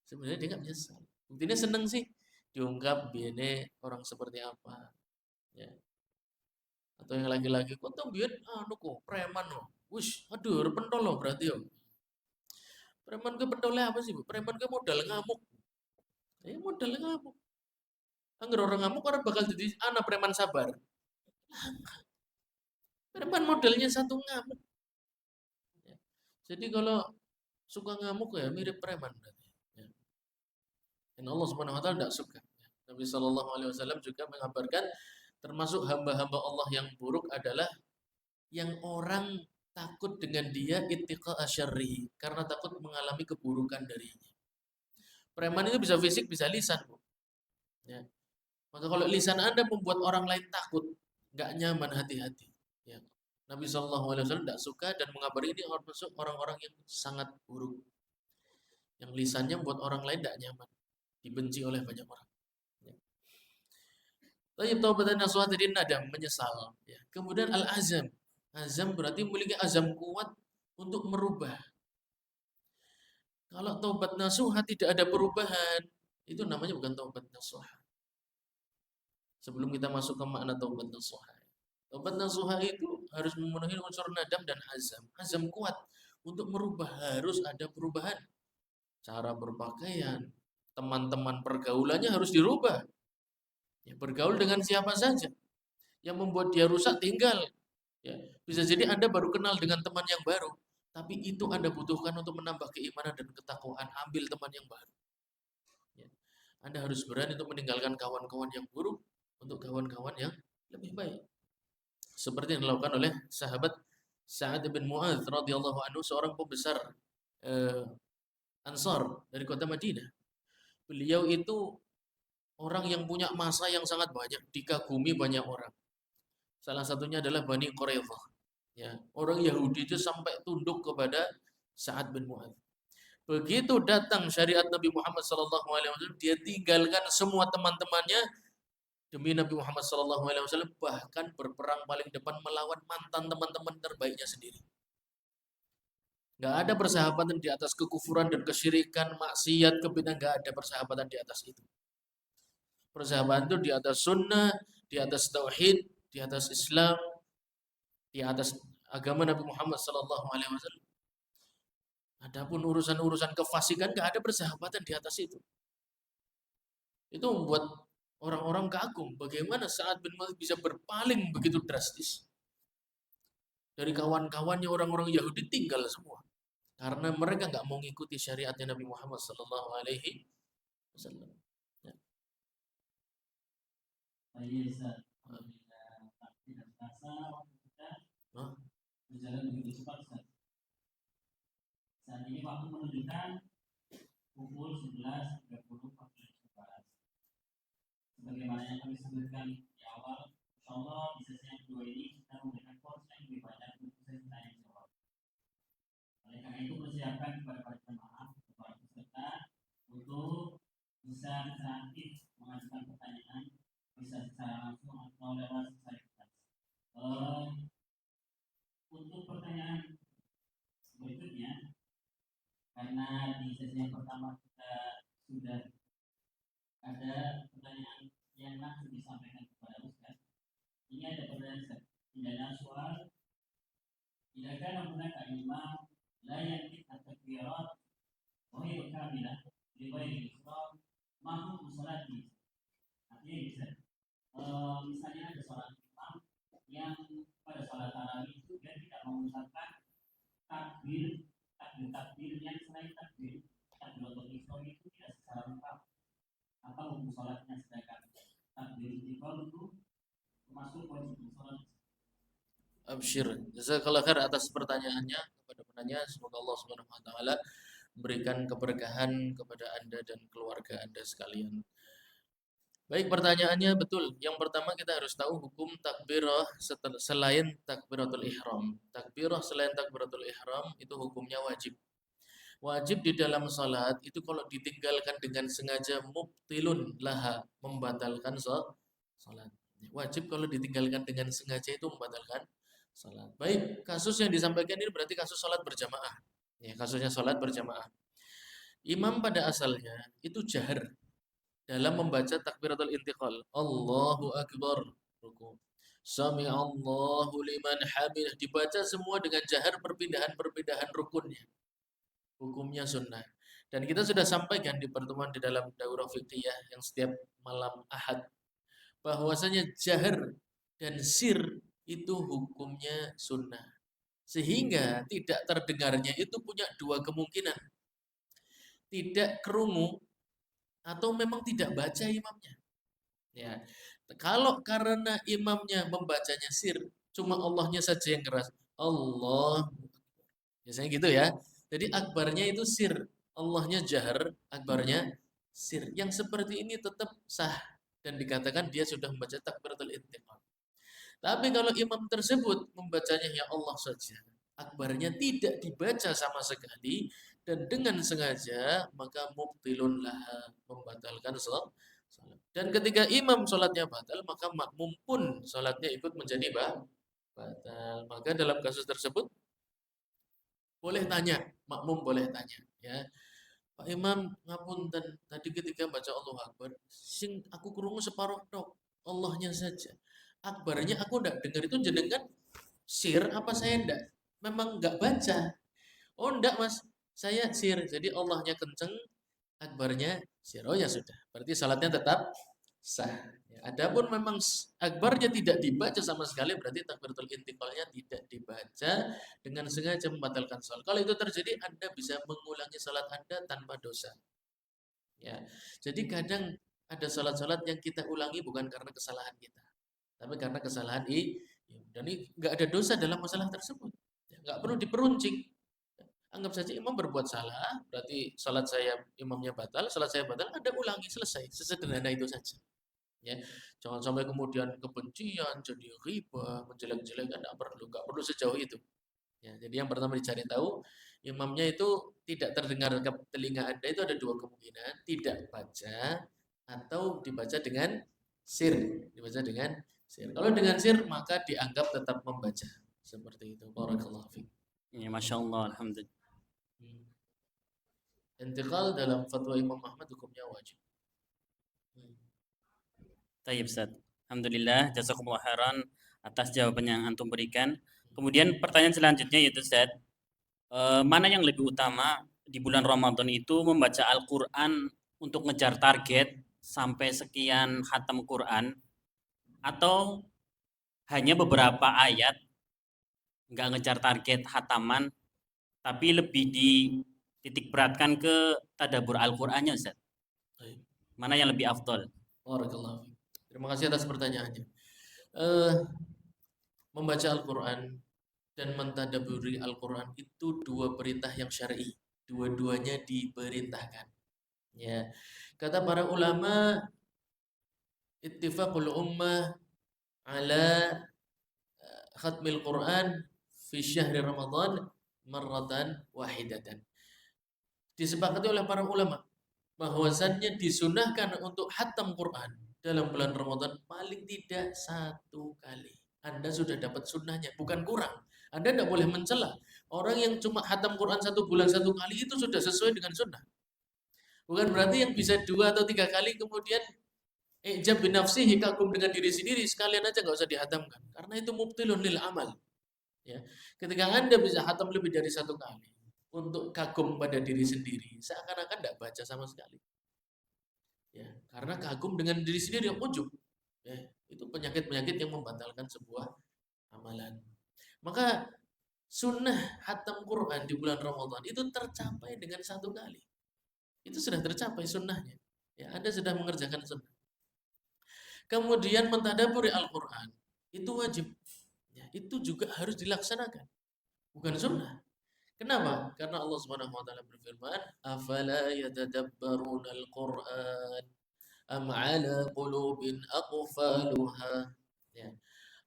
Sebenarnya dia nggak menyesal. Buktinya senang sih diungkap biene orang seperti apa. Ya. Atau yang laki-laki, kok tuh biar anu kok preman loh. Wush, aduh, pentol loh berarti yo. Preman ke pentolnya apa sih, Bu? Preman ke modal ngamuk. Modal ngamuk. Angger orang ngamuk orang bakal jadi anak preman sabar. Preman modelnya satu ngamuk. Ya. Jadi kalau suka ngamuk ya mirip preman berarti. Ya. Dan Allah Subhanahu wa taala tidak suka. Ya. Nabi Shallallahu alaihi wasallam juga mengabarkan termasuk hamba-hamba Allah yang buruk adalah yang orang takut dengan dia ittiqa asyarrihi, karena takut mengalami keburukan darinya. Preman itu bisa fisik, bisa lisan, Bu. Ya. Maka kalau lisan Anda membuat orang lain takut, nggak nyaman, hati-hati. Ya. Nabi SAW tidak suka dan mengabari ini orang-orang yang sangat buruk. Yang lisannya membuat orang lain tidak nyaman, dibenci oleh banyak orang. Ya. Tapi taubatan nasuha tadi nadam, menyesal. Ya. Kemudian al-azam. Azam berarti memiliki azam kuat untuk merubah. Kalau taubat nasuha tidak ada perubahan, itu namanya bukan taubat nasuha. Sebelum kita masuk ke makna taubat nasuha. Taubat nasuha itu harus memenuhi unsur nadam dan azam. Azam kuat untuk merubah, harus ada perubahan. Cara berpakaian, teman-teman pergaulannya harus dirubah. Ya, bergaul dengan siapa saja. Yang membuat dia rusak tinggal. Ya, bisa jadi Anda baru kenal dengan teman yang baru, tapi itu Anda butuhkan untuk menambah keimanan dan ketakwaan. Ambil teman yang baru. Ya. Anda harus berani untuk meninggalkan kawan-kawan yang buruk untuk kawan-kawan yang lebih baik. Seperti yang dilakukan oleh sahabat Sa'ad bin Mu'adz radhiyallahu anhu, seorang pembesar Ansar dari kota Madinah. Beliau itu orang yang punya masa yang sangat banyak, dikagumi banyak orang. Salah satunya adalah Bani Quraidah. Ya, orang Yahudi itu sampai tunduk kepada Sa'ad bin Mu'adz. Begitu datang syariat Nabi Muhammad SAW, dia tinggalkan semua teman-temannya demi Nabi Muhammad SAW, bahkan berperang paling depan melawan mantan teman-teman terbaiknya sendiri. Nggak ada persahabatan di atas kekufuran dan kesyirikan, maksiat, kebid'ahan, nggak ada persahabatan di atas itu. Persahabatan itu di atas sunnah, di atas tauhid, di atas Islam, di atas agama Nabi Muhammad SAW. Adapun urusan-urusan kefasikan nggak ada persahabatan di atas itu. Itu membuat orang-orang kagum bagaimana Sa'ad bin Mu'adz bisa berpaling begitu drastis. Dari kawan-kawannya orang-orang Yahudi tinggal semua. Karena mereka nggak mau mengikuti syariatnya Nabi Muhammad SAW. Ya. Hah? Berjalan begitu cepat, Ustaz. Saat ini waktu menunjukkan pukul 11.30 waktu Indonesia Barat. Sebagaimana yang kami sebutkan di awal, insyaallah di sesi yang kedua ini kita memberikan porsi yang lebih banyak untuk sesi tanya jawab. Oleh karena itu persiapkan kepada para jemaah, para peserta untuk bisa secara aktif mengajukan pertanyaan, bisa secara langsung atau lewat sosialisasi. Untuk pertanyaan berikutnya, karena di sesi yang pertama kita sudah ada pertanyaan yang langsung disampaikan kepada Ustaz. Ini ada pertanyaan tidak soal tidak ada menggunakan imam layak at-takbirat wa hiya kamilah li ghairi israr mahum salati. Artinya bisa misalnya ada seorang imam yang pada salat tarawih itu dia tidak mengucapkan takbir yang selain takbir atau israr itu tidak secara lengkap, atau hukum sholatnya, sedangkan takbir istiqbal itu termasuk wajib sholat. Absyir. Jazakallah khair atas pertanyaannya kepada penanya. Semoga Allah Subhanahu wa taala memberikan keberkahan kepada Anda dan keluarga Anda sekalian. Baik, pertanyaannya betul. Yang pertama kita harus tahu hukum takbirah selain takbiratul ihram. Takbirah selain takbiratul ihram itu hukumnya wajib. Wajib di dalam salat itu kalau ditinggalkan dengan sengaja mubtilun laha, membatalkan salat. Wajib kalau ditinggalkan dengan sengaja itu membatalkan salat. Baik, kasus yang disampaikan ini berarti kasus salat berjamaah. Ya, kasusnya salat berjamaah. Imam pada asalnya itu jahar dalam membaca takbiratul intiqal. Allahu akbar. Ruku. Sami Allahu liman hamidah, dibaca semua dengan jahar, perpindahan-perpindahan rukunnya. Hukumnya sunnah. Dan kita sudah sampaikan di pertemuan di dalam daurah fiqhiyah yang setiap malam Ahad bahwasanya jahar dan sir itu hukumnya sunnah. Sehingga tidak terdengarnya itu punya dua kemungkinan. Tidak kerungu atau memang tidak baca imamnya. Ya. Kalau karena imamnya membacanya sir, cuma Allahnya saja yang keras. Allah. Biasanya gitu ya. Jadi akbarnya itu sir, Allahnya jahar, akbarnya sir. Yang seperti ini tetap sah. dan dikatakan dia sudah membaca takbiratul intiqal. Tapi kalau imam tersebut membacanya ya Allah saja, akbarnya tidak dibaca sama sekali dan dengan sengaja, maka mubtilun laha, membatalkan salat. Dan ketika imam salatnya batal, maka makmum pun salatnya ikut menjadi batal. Maka dalam kasus tersebut boleh tanya, makmum boleh tanya, ya. Pak Imam, ngapunten, tadi ketika baca Allah Akbar, sing aku krungu separuh tok, Allahnya saja. Akbarnya aku ndak dengar itu jenengan sir apa saya ndak? Memang nggak baca. Oh ndak Mas, saya sir. Jadi Allahnya kenceng, akbarnya sir. Oh ya sudah. Berarti salatnya tetap sah. Ya, adapun memang akbarnya tidak dibaca sama sekali, berarti takbiratul intiqalnya tidak dibaca dengan sengaja membatalkan salat. Kalau itu terjadi, Anda bisa mengulangi salat Anda tanpa dosa. Ya. Jadi kadang ada salat-salat yang kita ulangi bukan karena kesalahan kita, tapi karena kesalahan dan ini nggak ada dosa dalam masalah tersebut. Ya, nggak perlu diperuncing. Anggap saja imam berbuat salah, berarti salat saya imamnya batal, salat saya batal, Anda ulangi selesai, sesederhana itu saja. Ya, jangan sampai kemudian kebencian, jadi riba, menjelek-jelekan, nggak perlu sejauh itu. Ya, jadi yang pertama dicari tahu, imamnya itu tidak terdengar ke telinga Anda, itu ada dua kemungkinan, tidak baca atau dibaca dengan sir, dibaca dengan sir. Kalau dengan sir maka dianggap tetap membaca. Seperti itu. Barakallahu fiik. Ya, Masya Allah, Alhamdulillah. Intiqal dalam fatwa Imam Ahmad hukumnya wajib. Tayyib Ustaz. Alhamdulillah, jazakumullah khairan atas jawaban yang antum berikan. Kemudian pertanyaan selanjutnya yaitu Ustaz, mana yang lebih utama di bulan Ramadan itu membaca Al-Quran untuk ngejar target sampai sekian khatam Quran, atau hanya beberapa ayat nggak ngejar target khataman tapi lebih dititik beratkan ke tadabbur Al-Qur'annya Ustaz? Mana yang lebih afdol? Barakallahu fiik. Terima kasih atas pertanyaannya. Membaca Al-Quran dan mentadabburi Al-Quran itu dua perintah yang syar'i. Dua-duanya diperintahkan. Ya. Kata para ulama, ittifaqul ummah ala khatmil Quran fi syahri Ramadan marratan wahidatan. Disepakati oleh para ulama bahwasannya disunahkan untuk khatam Quran dalam bulan Ramadan paling tidak satu kali. Anda sudah dapat sunnahnya, bukan kurang. Anda tidak boleh mencela. Orang yang cuma khatam Quran satu bulan satu kali itu sudah sesuai dengan sunnah. Bukan berarti yang bisa 2 atau 3 kali kemudian ijab binafsihi, kagum dengan diri sendiri, sekalian aja nggak usah dihatamkan. Karena itu mubtilun lil amal. Ya. Ketika Anda bisa hatam lebih dari 1 kali untuk kagum pada diri sendiri, seakan-akan tidak baca sama sekali. Ya, karena kagum dengan diri sendiri yang ujub. Ya, itu penyakit-penyakit yang membatalkan sebuah amalan. Maka sunnah hatam Quran di bulan Ramadan itu tercapai dengan 1 kali. Itu sudah tercapai sunnahnya. Ya, Anda sudah mengerjakan sunnah. Kemudian mentadaburi Al-Quran itu wajib. Ya, itu juga harus dilaksanakan. Bukan sunnah. Kenapa? Karena Allah Subhanahu wa taala berfirman, "Afala yatadabbaruna al-Qur'an am 'ala qulubin aqfaluha?" Ya.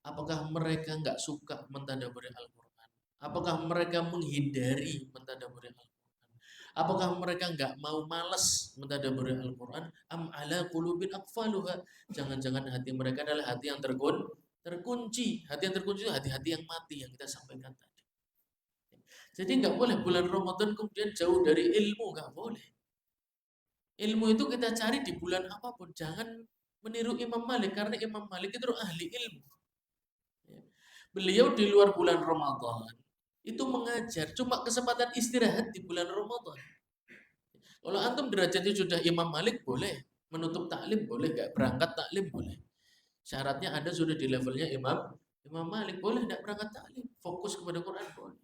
Apakah mereka enggak suka mentadabburi Al-Qur'an? Apakah mereka menghindari mentadabburi Al-Qur'an? Apakah mereka enggak mau malas mentadabburi Al-Qur'an? Am 'ala qulubin aqfaluha? Jangan-jangan hati mereka adalah hati yang terkunci. Hati yang terkunci itu hati-hati yang mati yang kita sampaikan tadi. Jadi nggak boleh bulan Ramadan kemudian jauh dari ilmu, nggak boleh. Ilmu itu kita cari di bulan apapun, jangan meniru Imam Malik karena Imam Malik itu ahli ilmu. Ya. Beliau di luar bulan Ramadan itu mengajar, cuma kesempatan istirahat di bulan Ramadan. Kalau antum derajatnya sudah Imam Malik boleh, menutup taklim boleh, nggak berangkat taklim boleh. Syaratnya Anda sudah di levelnya Imam Malik, boleh nggak berangkat taklim, fokus kepada Quran boleh.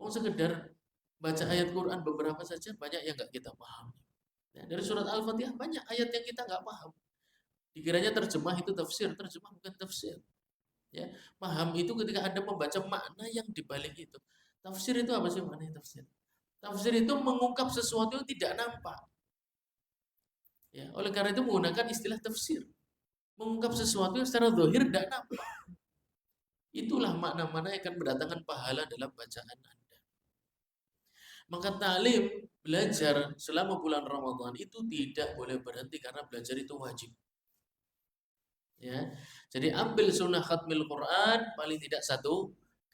Oh sekedar baca ayat Quran beberapa saja banyak yang nggak kita paham. Nah, dari surat Al-Fatihah banyak ayat yang kita nggak paham. Dikiranya terjemah itu tafsir, terjemah bukan tafsir. Ya, paham itu ketika Anda membaca makna yang dibalik itu. Tafsir itu apa sih maknanya tafsir? Tafsir itu mengungkap sesuatu yang tidak nampak. Ya, oleh karena itu menggunakan istilah tafsir. Mengungkap sesuatu yang secara zahir tidak nampak. Itulah makna-makna yang akan mendatangkan pahala dalam bacaan Anda. Maka ta'lim, belajar selama bulan Ramadan itu tidak boleh berhenti karena belajar itu wajib. Ya, jadi ambil sunnah khatmil Quran paling tidak 1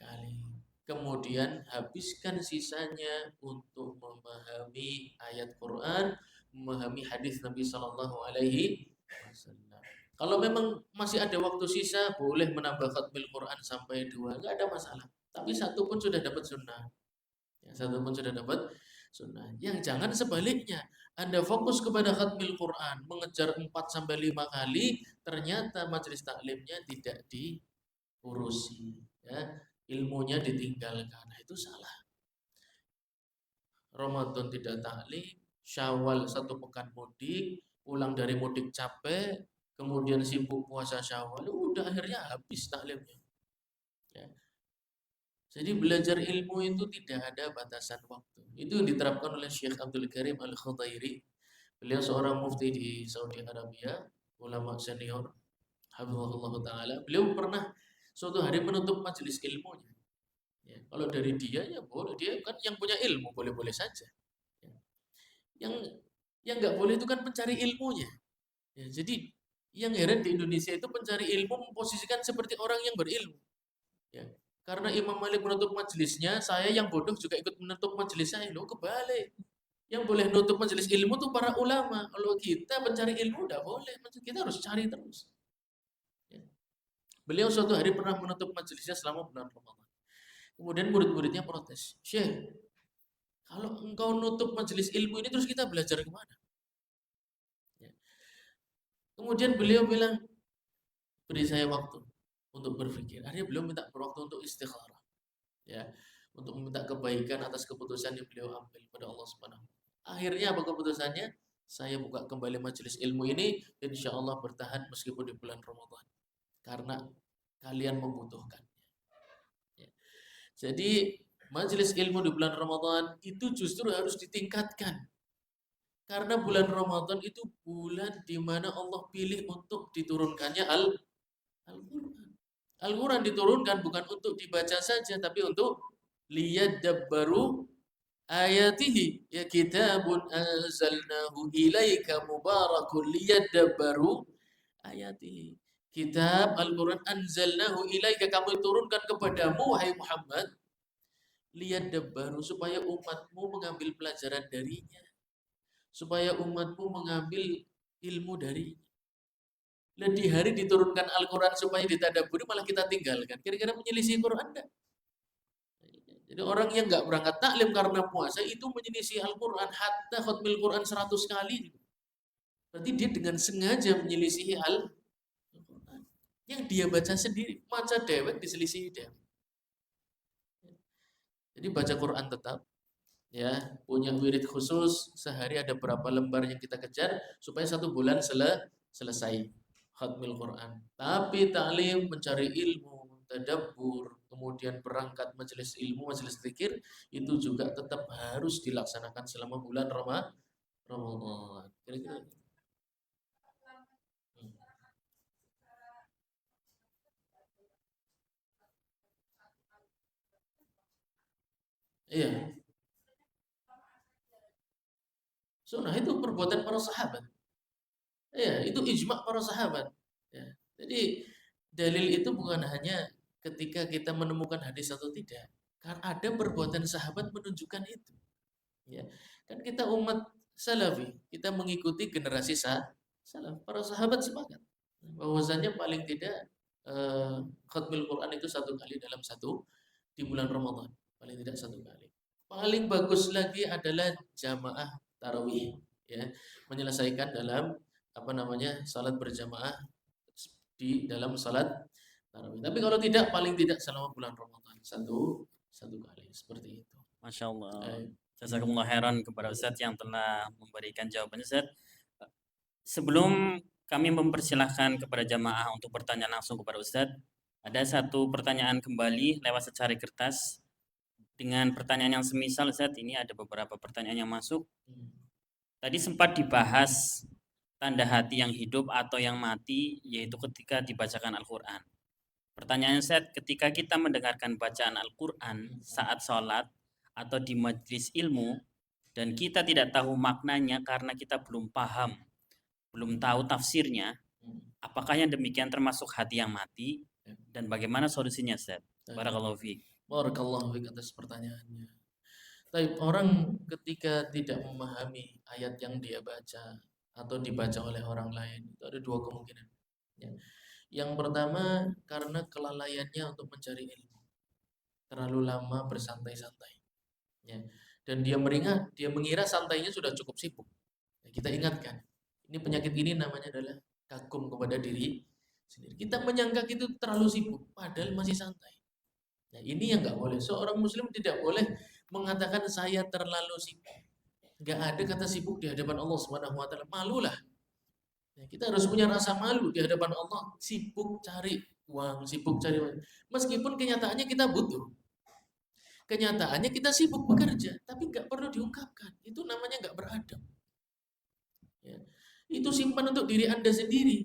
kali. Kemudian habiskan sisanya untuk memahami ayat Quran, memahami hadis Nabi Shallallahu Alaihi Wasallam. Kalau memang masih ada waktu sisa, boleh menambah khatmil Quran sampai 2, nggak ada masalah. Tapi 1 pun sudah dapat sunnah. Ya, 1 pun sudah dapat sunnah. Yang jangan sebaliknya. Anda fokus kepada khatmil Quran, mengejar 4 sampai 5 kali, ternyata majelis taklimnya tidak diurusi, ya. Ilmunya ditinggalkan. Nah, itu salah. Ramadan tidak taklim, Syawal 1 pekan mudik, pulang dari mudik capek, kemudian sibuk puasa Syawal, udah akhirnya habis taklimnya. Ya. Jadi belajar ilmu itu tidak ada batasan waktu. Itu yang diterapkan oleh Syekh Abdul Karim Al-Khudairi. Beliau seorang mufti di Saudi Arabia, ulama senior, hafizahullah taala. Beliau pernah suatu hari menutup majelis ilmunya. Ya, kalau dari dia ya boleh, dia kan yang punya ilmu boleh-boleh saja. Ya. Yang yang nggak boleh itu kan pencari ilmunya. Ya, jadi yang heran di Indonesia itu pencari ilmu memposisikan seperti orang yang berilmu. Ya. Karena Imam Malik menutup majelisnya, saya yang bodoh juga ikut menutup majelis saya. Loh, kebalik. Yang boleh nutup majelis ilmu tuh para ulama. Kalau kita pencari ilmu tidak boleh. Kita harus cari terus. Ya. Beliau suatu hari pernah menutup majelisnya selama bulan Ramadan. Kemudian murid-muridnya protes. Syekh, kalau engkau nutup majelis ilmu ini terus kita belajar kemana? Ya. Kemudian beliau bilang, beri saya waktu untuk berpikir. Akhirnya beliau minta waktu untuk istikharah. Ya, untuk meminta kebaikan atas keputusan yang beliau ambil pada Allah Subhanahu. Akhirnya apa keputusannya? Saya buka kembali majelis ilmu ini, insya Allah bertahan meskipun di bulan Ramadan, karena kalian membutuhkannya. Ya. Jadi majelis ilmu di bulan Ramadan itu justru harus ditingkatkan, karena bulan Ramadan itu bulan di mana Allah pilih untuk diturunkannya Al-Quran. Al-Quran diturunkan bukan untuk dibaca saja, tapi untuk liyadabbaru ayatihi, ya kitabun anzalnahu ilaika mubarakun liyadabbaru ayatihi. Kitab Al-Quran anzalnahu ilaika, kami turunkan kepadamu wahai Muhammad, liyadabbaru, supaya umatmu mengambil pelajaran darinya, supaya umatmu mengambil ilmu darinya. Nah, di hari diturunkan Al-Quran supaya ditadaburi malah kita tinggalkan. Kira-kira menyelisih Quran enggak? Jadi orang yang nggak berangkat taklim karena puasa itu menyelisih Al-Quran, hatta khatmil Quran 100 kali. Berarti dia dengan sengaja menyelisihi Al-Quran. Yang dia baca sendiri, baca dewek diselisihi dewek. Jadi baca Quran tetap, ya, punya wirid khusus, sehari ada berapa lembar yang kita kejar supaya 1 bulan selesai khatmil Quran. Tapi taklim, mencari ilmu, tadabbur, kemudian berangkat majelis ilmu, majelis zikir, itu juga tetap harus dilaksanakan selama bulan Ramadan. Kira-kira. Hmm. Iya, sunnah itu perbuatan para sahabat. Iya, itu ijma' para sahabat. Ya. Jadi dalil itu bukan hanya ketika kita menemukan hadis atau tidak. Karena ada perbuatan sahabat menunjukkan itu. Ya. Kan kita umat salafi, kita mengikuti generasi salaf. Para sahabat sepakat bahwasanya paling tidak khatmil Quran itu 1 kali dalam di bulan Ramadan, paling tidak 1 kali. Paling bagus lagi adalah jamaah tarawih, ya, menyelesaikan dalam apa namanya salat berjamaah di dalam salat tarawih. Tapi kalau tidak, paling tidak selama bulan Ramadan satu kali seperti itu. Masya Allah. Jazakumullah khairan kepada Ustadz yang telah memberikan jawabannya, Ustadz. Sebelum kami mempersilahkan kepada jamaah untuk bertanya langsung kepada Ustadz, ada satu pertanyaan kembali lewat secari kertas dengan pertanyaan yang semisal, Ustadz. Ini ada beberapa pertanyaan yang masuk. Tadi sempat dibahas tanda hati yang hidup atau yang mati, yaitu ketika dibacakan Al-Quran. Pertanyaan saya, ketika kita mendengarkan bacaan Al-Quran saat sholat atau di majelis ilmu, dan kita tidak tahu maknanya karena kita belum paham, belum tahu tafsirnya, apakah yang demikian termasuk hati yang mati? Dan bagaimana solusinya, Ustaz? Barakallahu fiik. Barakallahu fiik atas pertanyaannya. Tapi orang ketika tidak memahami ayat yang dia baca atau dibaca oleh orang lain, itu ada dua kemungkinan. Ya. Yang pertama karena kelalaiannya untuk mencari ilmu, terlalu lama bersantai-santai. Ya. Dan dia mengira santainya sudah cukup sibuk. Ya, kita ingatkan, ini penyakit ini namanya adalah kagum kepada diri sendiri. Kita menyangka itu terlalu sibuk, padahal masih santai. Nah, ini yang nggak boleh. Seorang muslim tidak boleh mengatakan saya terlalu sibuk. Nggak ada kata sibuk di hadapan Allah Subhanahu wa taala. Malulah. Ya, kita harus punya rasa malu di hadapan Allah. Sibuk cari uang, sibuk cari uang. Meskipun kenyataannya kita butuh. Kenyataannya kita sibuk bekerja, tapi nggak perlu diungkapkan. Itu namanya nggak beradab. Ya. Itu simpan untuk diri Anda sendiri.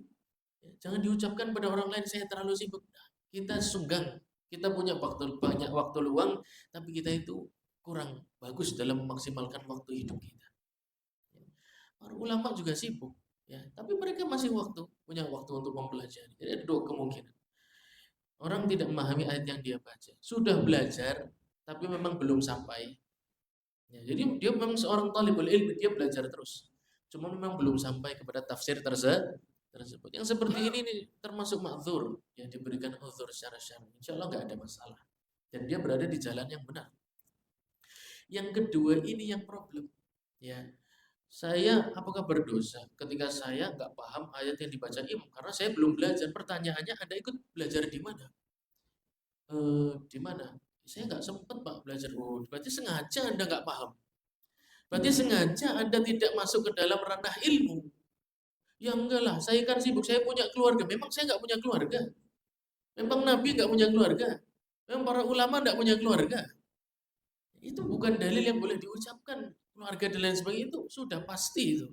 Ya, jangan diucapkan pada orang lain saya terlalu sibuk. Nah, kita sunggang, kita punya banyak waktu luang, tapi kita itu kurang bagus dalam memaksimalkan waktu hidup kita. Ya. Para ulama juga sibuk, ya, tapi mereka masih punya waktu untuk mempelajari. Jadi ada dua kemungkinan. Orang tidak memahami ayat yang dia baca, sudah belajar, tapi memang belum sampai. Ya, jadi dia memang seorang talibul ilmi, dia belajar terus. Cuma memang belum sampai kepada tafsir tersebut. Yang seperti ini nih, termasuk ma'dzur yang diberikan uzur secara syar'i. Insya Allah nggak ada masalah. Dan dia berada di jalan yang benar. Yang kedua ini yang problem. Ya, saya apakah berdosa ketika saya nggak paham ayat yang dibaca imam karena saya belum belajar. Pertanyaannya Anda ikut belajar di mana? Di mana? Saya nggak sempat Pak belajar. Oh, berarti sengaja Anda nggak paham. Berarti sengaja Anda tidak masuk ke dalam ranah ilmu. Ya enggak lah, saya kan sibuk, saya punya keluarga. Memang saya nggak punya keluarga. Memang Nabi nggak punya keluarga. Memang para ulama nggak punya keluarga. Itu bukan dalil yang boleh diucapkan. Keluarga dan lain sebagainya itu sudah pasti itu.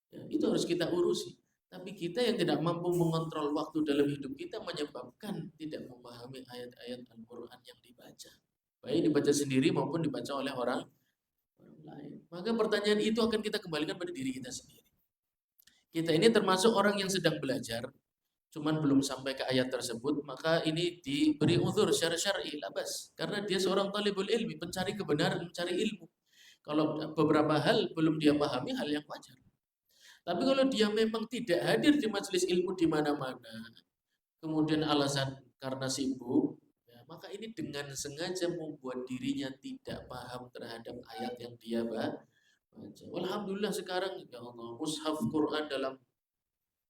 Ya, itu harus kita urusi. Tapi kita yang tidak mampu mengontrol waktu dalam hidup kita menyebabkan tidak memahami ayat-ayat Al-Quran yang dibaca. Baik dibaca sendiri maupun dibaca oleh orang lain. Maka pertanyaan itu akan kita kembalikan pada diri kita sendiri. Kita ini termasuk orang yang sedang belajar, cuman belum sampai ke ayat tersebut, maka ini diberi uzur secara syar'i, labas. Karena dia seorang talibul ilmi, pencari kebenaran, mencari ilmu. Kalau beberapa hal belum dia pahami, hal yang wajar. Tapi kalau dia memang tidak hadir di majelis ilmu di mana-mana, kemudian alasan karena sibuk, ya, maka ini dengan sengaja membuat dirinya tidak paham terhadap ayat yang dia baca. Alhamdulillah sekarang ya Allah, mushaf Quran dalam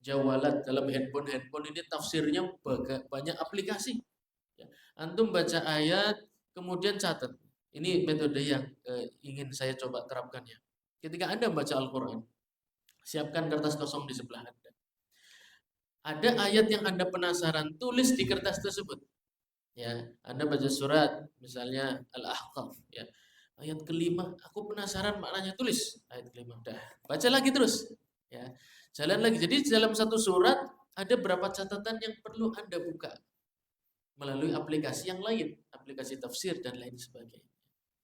jawalat, dalam handphone ini tafsirnya banyak aplikasi. Ya. Antum baca ayat, kemudian catat. Ini metode yang ingin saya coba terapkan ya. Ketika Anda baca Al-Quran, siapkan kertas kosong di sebelah Anda. Ada ayat yang Anda penasaran, tulis di kertas tersebut. Ya, Anda baca surat, misalnya Al-Ahqaf, ya. Ayat kelima, aku penasaran maknanya, tulis ayat kelima. Dah, baca lagi terus. Ya, jalan lagi. Jadi dalam satu surat ada berapa catatan yang perlu Anda buka melalui aplikasi yang lain, aplikasi tafsir dan lain sebagainya.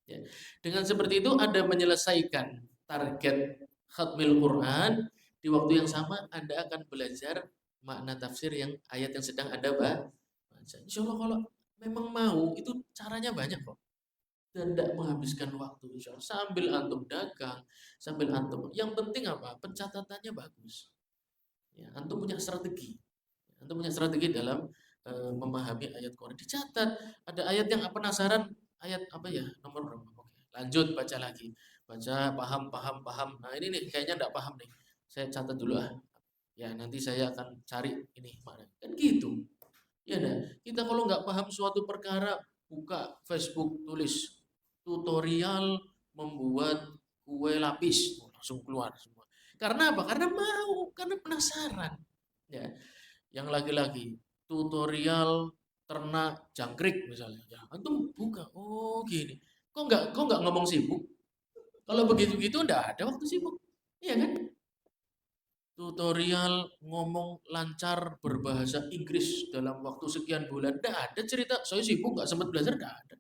Ya. Dengan seperti itu Anda menyelesaikan target khatmil Quran, di waktu yang sama Anda akan belajar makna tafsir yang ayat yang sedang Anda baca. Insya Allah kalau memang mau, itu caranya banyak kok. Dan tidak menghabiskan waktu, insya Allah. Sambil antum dagang, sambil antum. Yang penting apa? Pencatatannya bagus. Ya, antum punya strategi. Antum punya strategi dalam memahami ayat Quran. Dicatat. Ada ayat yang penasaran, ayat apa ya? Nomor berapa? Oke. Lanjut baca lagi. Baca, paham. Nah ini nih, kayaknya tidak paham nih. Saya catat dulu ah. Ya nanti saya akan cari ini mana. Kan gitu. Ya dah. Kita kalau nggak paham suatu perkara, buka Facebook, tulis tutorial membuat kue lapis, langsung keluar semua. Karena apa? Karena mau, karena penasaran. Ya, yang laki-laki tutorial ternak jangkrik misalnya. Ya, antum buka. Oh gini. Kok nggak ngomong sibuk? Kalau begitu-gitu ndak ada waktu sibuk. Iya kan? tutorial ngomong lancar berbahasa Inggris dalam waktu sekian bulan. Tidak ada cerita, saya sibuk nggak sempat belajar, tidak ada.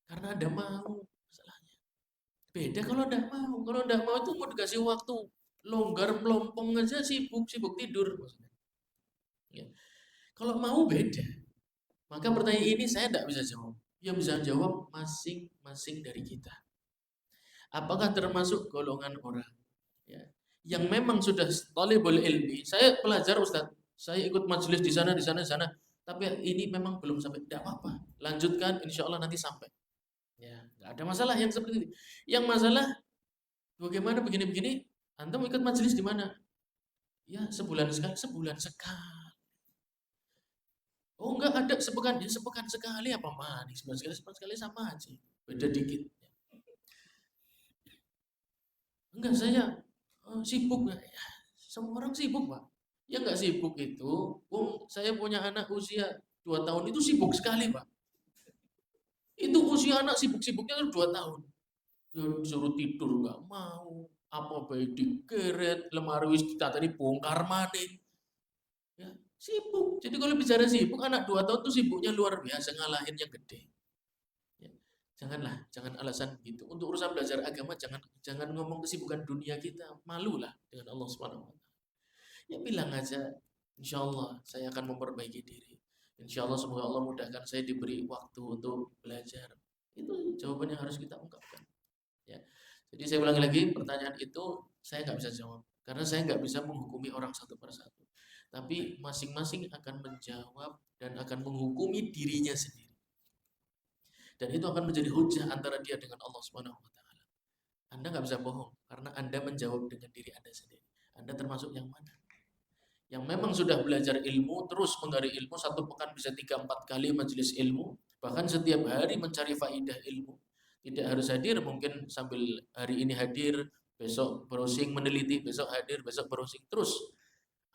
Karena Anda mau, masalahnya. Beda kalau tidak mau. Kalau tidak mau itu mau dikasih waktu longgar melompong aja sibuk tidur. Maksudnya. Ya. Kalau mau beda. Maka pertanyaan ini saya tidak bisa jawab. Yang bisa jawab masing-masing dari kita. Apakah termasuk golongan orang ya, yang memang sudah thalibul ilmi? Saya pelajar Ustaz, saya ikut majelis di sana, tapi ini memang belum sampai. Tidak apa-apa, lanjutkan, insya Allah nanti sampai. Ya, nggak ada masalah yang seperti ini. Yang masalah bagaimana begini-begini, antum ikut majelis di mana? Ya sebulan sekali. Oh enggak ada sepekan, ya sepekan sekali apa manis, sepekan sekali sama aja, beda dikit. Enggak, saya sibuk. Ya, semua orang sibuk, Pak. Ya enggak sibuk itu, saya punya anak usia 2 tahun itu sibuk sekali, Pak. Itu usia anak sibuk-sibuknya 2 tahun. Ya, disuruh tidur enggak mau, apa baik digeret, lemari wis tadi bongkar maning. Ya, sibuk. Jadi kalau bicara sibuk, anak 2 tahun itu sibuknya luar biasa ngalahin yang gede. Ya, jangan alasan gitu. Untuk urusan belajar agama jangan ngomong kesibukan dunia kita, malulah dengan Allah Subhanahu wa taala. Ya bilang aja, insya Allah saya akan memperbaiki diri. Insya Allah semoga Allah mudahkan saya diberi waktu untuk belajar. Itu jawaban yang harus kita ungkapkan. Ya. Jadi saya ulangi lagi, pertanyaan itu saya nggak bisa jawab. Karena saya nggak bisa menghukumi orang satu persatu. Tapi masing-masing akan menjawab dan akan menghukumi dirinya sendiri. Dan itu akan menjadi hujah antara dia dengan Allah Subhanahu wa taala. Anda nggak bisa bohong karena Anda menjawab dengan diri Anda sendiri. Anda termasuk yang mana? Yang memang sudah belajar ilmu, terus menggali ilmu, 1 pekan bisa 3-4 kali majelis ilmu, bahkan setiap hari mencari faidah ilmu. Tidak harus hadir, mungkin sambil hari ini hadir, besok browsing meneliti, besok hadir, besok browsing terus.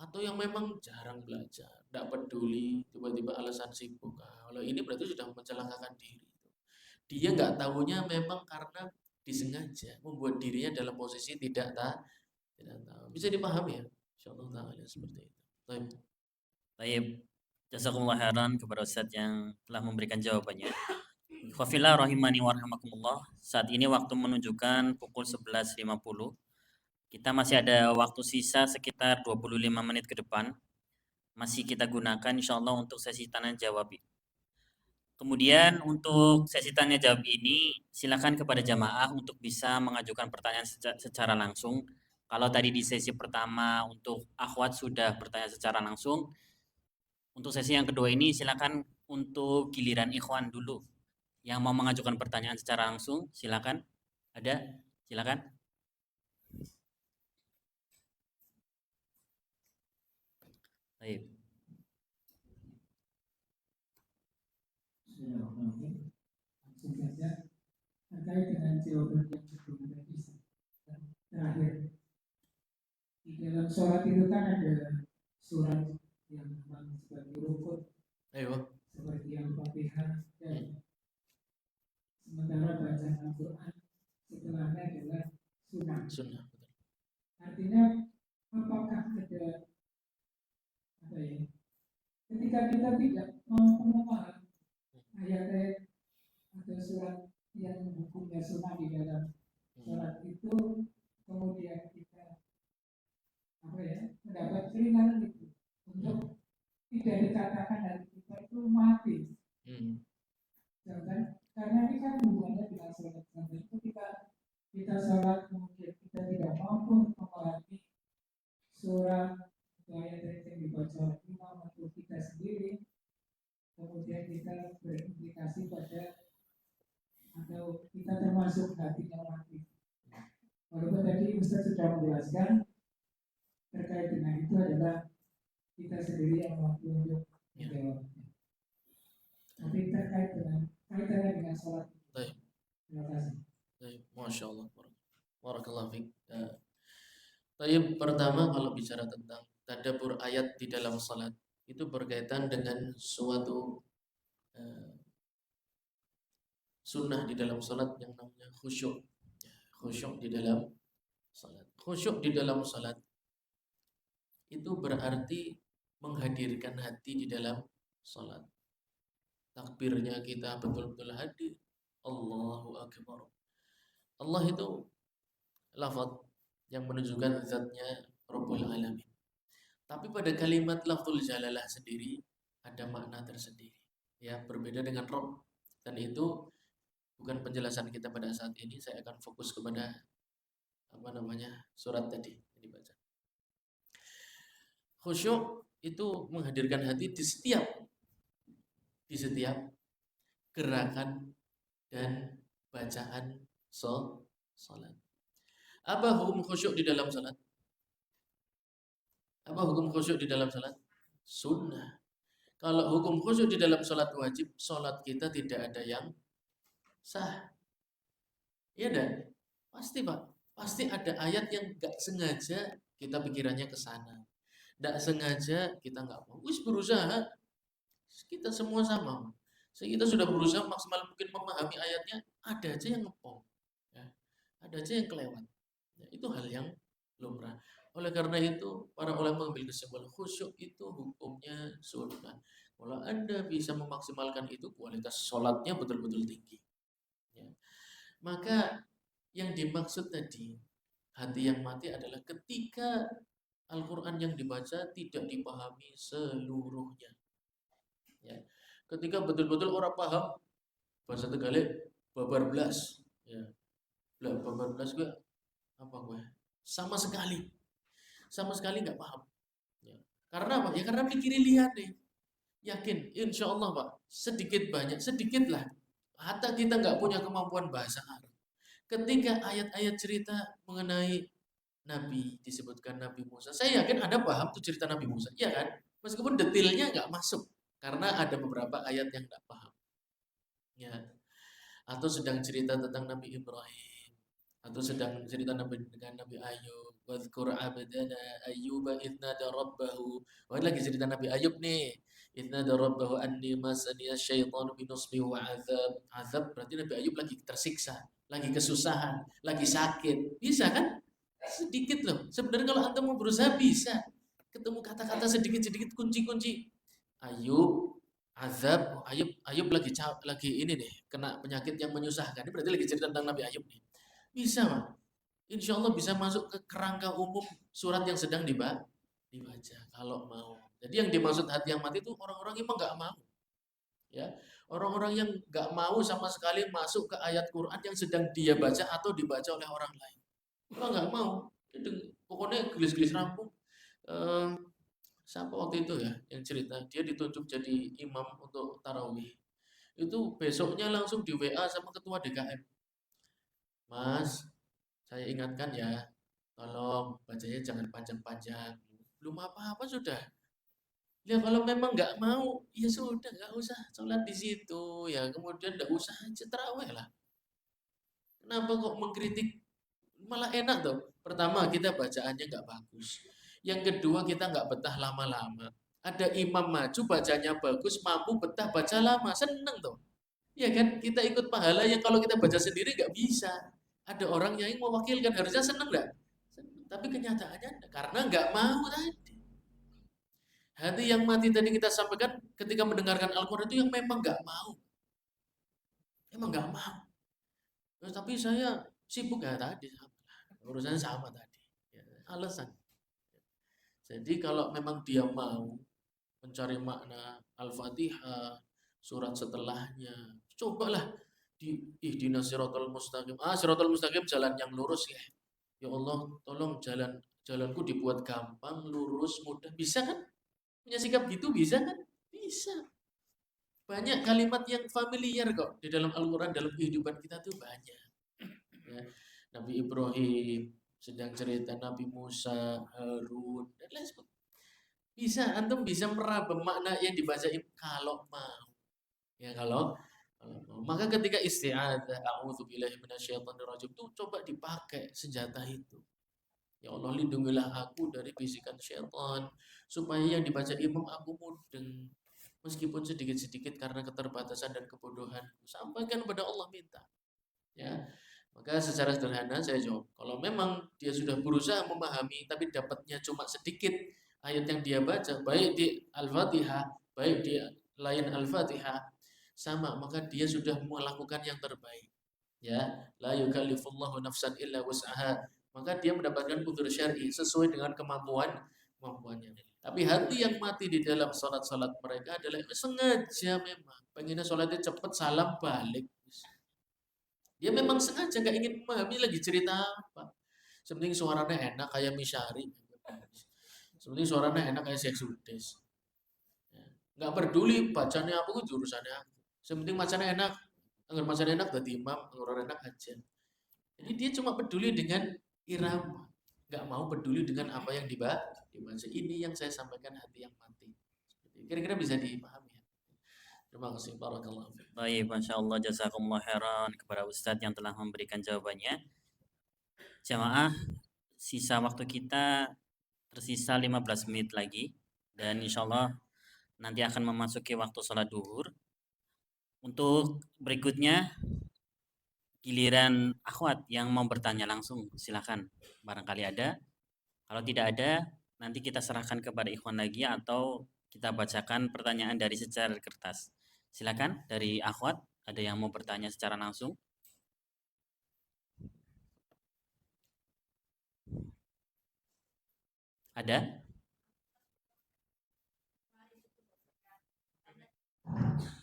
Atau yang memang jarang belajar, tidak peduli, tiba-tiba alasan sibuk. Nah, kalau ini berarti sudah mencelakakan diri. Dia nggak tahunya memang karena disengaja membuat dirinya dalam posisi tidak tahu. Bisa dipahami ya? Insyaallah taala seperti itu. Baik. Baik, jazakumullah khairan kepada Ustadz yang telah memberikan jawabannya. Khafillah rahimani warahmatullah. Saat ini waktu menunjukkan pukul 11.50. Kita masih ada waktu sisa sekitar 25 menit ke depan. Masih kita gunakan insya Allah untuk sesi tanya jawab. Kemudian untuk sesi tanya jawab ini silakan kepada jamaah untuk bisa mengajukan pertanyaan secara langsung. Kalau tadi di sesi pertama untuk akhwat sudah bertanya secara langsung, untuk sesi yang kedua ini silakan untuk giliran ikhwan dulu. Yang mau mengajukan pertanyaan secara langsung silakan. Ada? Silakan. Baik. Langsung saja terkait dengan jawaban yang sebelum tadi terakhir. Di dalam sholat itu kan ada surat yang memang sebagai rukun, seperti yang Fatihah, dan sementara bacaan Al-Quran setelahnya adalah sunnah. Artinya apakah ada apa ya? Ketika kita tidak mampu memahami ayat-ayat atau surat yang hukumnya sunnah di dalam sholat itu, kemudian kita mendapat keringanan itu untuk tidak dikatakan dari kita itu mati. Jangan, karena ini kan hubungannya dengan sholat. Ketika kita sholat kemudian kita tidak mampu memahami surat atau ayat-ayat yang dibaca oleh imam atau kita sendiri, kemudian kita berimplikasi pada atau kita termasuk hati yang mati. Walaupun tadi Ustaz sudah menjelaskan terkait dengan itu adalah kita sendiri yang mampu untuk menjawabnya. Tapi terkait dengan kaitannya dengan sholat. Baik. Terima kasih. Baik, masya Allah. Barakallahu fiik. Baik, pertama kalau bicara tentang tadabbur ayat di dalam salat itu berkaitan dengan suatu sunnah di dalam salat yang namanya khusyuk. Khusyuk di dalam salat. Khusyuk di dalam salat itu berarti menghadirkan hati di dalam sholat. Takbirnya kita betul-betul hadir. Allahu Akbar. Allah itu lafaz yang menunjukkan zatnya Rabbul Alamin. Tapi pada kalimat lafzul jalalah sendiri ada makna tersendiri. Ya, berbeda dengan Rabb. Dan itu bukan penjelasan kita pada saat ini. Saya akan fokus kepada surat tadi yang dibaca. Khusyuk itu menghadirkan hati di setiap gerakan dan bacaan salat. Apa hukum khusyuk di dalam salat? Apa hukum khusyuk di dalam salat? Sunnah. Kalau hukum khusyuk di dalam salat wajib, salat kita tidak ada yang sah. Iya dan pasti Pak, pasti ada ayat yang gak sengaja kita pikirannya ke sana. Gak sengaja kita nggak mau. Wis berusaha, kita semua sama. Kita sudah berusaha maksimal mungkin memahami ayatnya, ada aja yang ngepong, ya. Ada aja yang kelewat. Ya, itu hal yang lumrah. Oleh karena itu, para ulama mengambil kesimpulan khusyuk itu hukumnya sunnah. Kalau Anda bisa memaksimalkan itu, kualitas sholatnya betul-betul tinggi. Ya. Maka yang dimaksud tadi, hati yang mati adalah ketika Al-Quran yang dibaca tidak dipahami seluruhnya. Ya. Ketika betul-betul orang paham bahasa Tegalnya babar blas, ya, babar blas gue apa gue sama sekali nggak paham. Ya. Karena apa? Ya karena pikirin lihat deh. Yakin, insya Allah Pak, sedikit lah. Hatta kita nggak punya kemampuan bahasa Arab. Ketika ayat-ayat cerita mengenai Nabi, disebutkan Nabi Musa, saya yakin Anda paham tuh cerita Nabi Musa, iya kan? Meskipun detailnya nggak masuk, karena ada beberapa ayat yang nggak paham. Ya. Atau sedang cerita tentang Nabi Ibrahim, atau sedang cerita dengan Nabi Ayub, wadhkur abdana Ayyuba idnada rabbahu. Wah, lagi cerita Nabi Ayub nih. Idnada rabbahu anni masaniya syaitanu binusbi wa azab. Azab berarti Nabi Ayub lagi tersiksa, lagi kesusahan, lagi sakit. Bisa kan? Sedikit loh. Sebenarnya kalau Anda mau berusaha bisa. Ketemu kata-kata sedikit-sedikit kunci-kunci. Ayub azab, Ayub lagi ini nih, kena penyakit yang menyusahkan. Ini berarti lagi cerita tentang Nabi Ayub nih. Bisa, Pak. Insya Allah bisa masuk ke kerangka umum surat yang sedang dibaca kalau mau. Jadi yang dimaksud hati yang mati itu orang-orang yang emang nggak mau. Ya, orang-orang yang nggak mau sama sekali masuk ke ayat Quran yang sedang dia baca atau dibaca oleh orang lain. Orang nggak mau. Pokoknya gelis-gelis rampung. Siapa waktu itu ya yang cerita dia ditunjuk jadi imam untuk tarawih, itu besoknya langsung di WA sama ketua DKM, Mas saya ingatkan ya, tolong bacanya jangan panjang-panjang. Belum apa-apa sudah. Ya kalau memang nggak mau, ya sudah nggak usah sholat di situ ya, kemudian nggak usah aja tarawih lah. Kenapa kok mengkritik? Malah enak tuh. Pertama kita bacaannya nggak bagus. Yang kedua kita nggak betah lama-lama. Ada imam maju bacanya bagus, mampu betah baca lama, seneng tuh. Ya kan? Kita ikut pahala yang kalau kita baca sendiri nggak bisa. Ada orang yang mewakilkan, harusnya seneng nggak? Tapi kenyataannya karena nggak mau tadi. Hati yang mati tadi kita sampaikan ketika mendengarkan Al-Quran itu yang memang nggak mau. Emang nggak mau. Tapi saya sibuk ya tadi. Urusannya sama tadi. Ya, alasan. Jadi kalau memang dia mau mencari makna Al-Fatihah, surat setelahnya, cobalah di ihdinas siratal mustaqim. Siratal mustaqim jalan yang lurus ya. Ya Allah, tolong jalanku dibuat gampang, lurus, mudah. Bisa kan? Punya sikap gitu bisa kan? Bisa. Banyak kalimat yang familiar kok di dalam Al-Quran, dalam kehidupan kita tuh banyak. Ya. Nabi Ibrahim, sedang cerita Nabi Musa, Harun, dan lain sebagainya. Antum bisa meraba makna yang dibaca kalau mau. Ya kalau mau. Maka ketika isti'adzah, a'udzubillahi minasyaitonirrajim itu coba dipakai senjata itu. Ya Allah, lindungilah aku dari bisikan syaitan, supaya yang dibaca imam aku mudeng. Meskipun sedikit-sedikit karena keterbatasan dan kebodohan, sampaikan kepada Allah, minta. Ya. Maka secara sederhana saya jawab, kalau memang dia sudah berusaha memahami tapi dapatnya cuma sedikit, ayat yang dia baca, baik di Al-Fatihah, baik di lain Al-Fatihah, sama, maka dia sudah melakukan yang terbaik. Ya, la yukallifullahu nafsan illa wus'aha. Maka dia mendapatkan udzur syar'i sesuai dengan kemampuannya. Tapi hati yang mati di dalam salat-salat mereka adalah sengaja memang pengennya salatnya cepat salam balik. Dia memang sengaja nggak ingin memahami lagi cerita apa. Sepenting suaranya enak kayak Misyari. Sepenting suaranya enak kayak Seksudes. Nggak peduli bacanya apa itu jurusannya aku. Sepenting macamnya enak. Agar macamnya enak tadi imam, agar enak aja. Jadi dia cuma peduli dengan irama. Nggak mau peduli dengan apa yang dibaca. Ini yang saya sampaikan hati yang mati. Kira-kira bisa dipahami ya? Terima kasih. Barakallahu fiik. Baik, Masya Allah, jazakumullah khairan kepada Ustadz yang telah memberikan jawabannya. Jamaah, sisa waktu kita tersisa 15 menit lagi. Dan insya Allah nanti akan memasuki waktu sholat duhur. Untuk berikutnya, giliran akhwat yang mau bertanya langsung, silakan. Barangkali ada. Kalau tidak ada, nanti kita serahkan kepada ikhwan lagi atau kita bacakan pertanyaan dari secara kertas. Silakan dari akhwat, ada yang mau bertanya secara langsung? Ada?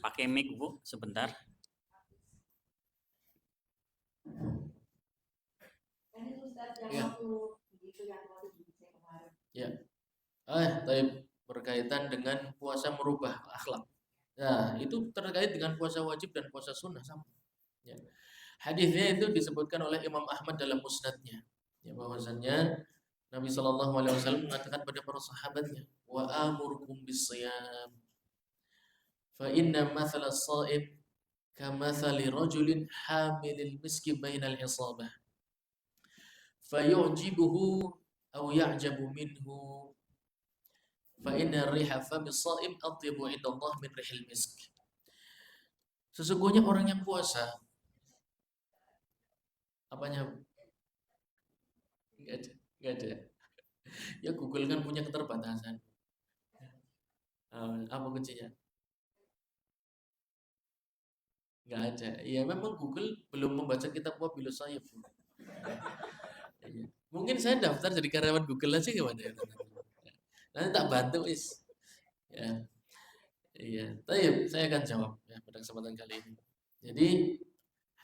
Pakai mic, Bu, sebentar. Ya. Berkaitan dengan puasa merubah akhlak. Nah, itu terkait dengan puasa wajib dan puasa sunnah sama. Ya. Hadisnya itu disebutkan oleh Imam Ahmad dalam musnadnya. Ya, bahwasannya Nabi Shallallahu Alaihi Wasallam mengatakan pada para sahabatnya, wa amurukum bisiyam, fa inna mathala as-saim kamathali rajulin hamilil miski bainal isabah, fayu'jibuhu aw ya'jabu minhu, fa inna riha fami as-saim atyibu 'inda Allah min rihil misk. Sesungguhnya orang yang puasa, apanya? Enggak ada. Ya Google kan punya keterbatasan. Apa kuncinya? Enggak ada. Ya memang Google belum membaca kitab Wabilus Sayyid. Mungkin saya daftar jadi karyawan Google aja gimana ya? Nanti tak bantu is. Ya. Iya, tapi saya akan jawab ya pada kesempatan kali ini. Jadi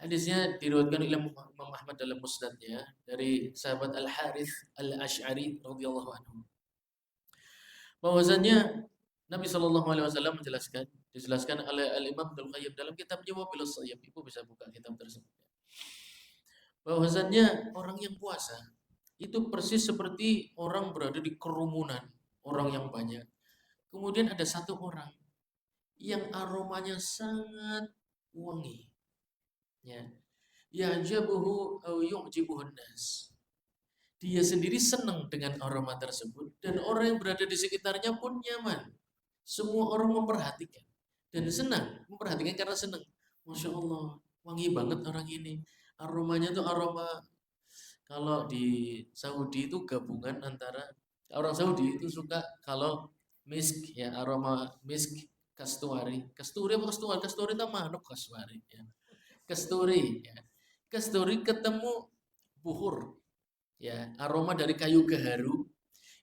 hadisnya diriwayatkan oleh Imam Ahmad dalam musnadnya dari sahabat Al Harith Al Ash'ari radhiyallahu anhu. Bahwasanya Nabi Shallallahu Alaihi Wasallam dijelaskan oleh Al Imam Abdul Qayyim dalam kitabnya Wabilus Sayyid. Ibu bisa buka kitab tersebut. Bahwasanya orang yang puasa itu persis seperti orang berada di kerumunan orang yang banyak. Kemudian ada satu orang yang aromanya sangat wangi. Ya. Ya'jabuhu aw yu'jibuhun nas. Dia sendiri senang dengan aroma tersebut dan orang yang berada di sekitarnya pun nyaman. Semua orang memperhatikan dan senang, memperhatikan karena senang. Masya Allah, wangi banget orang ini. Aromanya tuh aroma, kalau di Saudi itu gabungan antara orang Saudi itu suka kalau misk ya, aroma misk kasturi. Kasturi apa kasturi? Kasturi itu manuk kasturi ya. Kasturi ya. Kasturi ketemu buhur ya, aroma dari kayu gaharu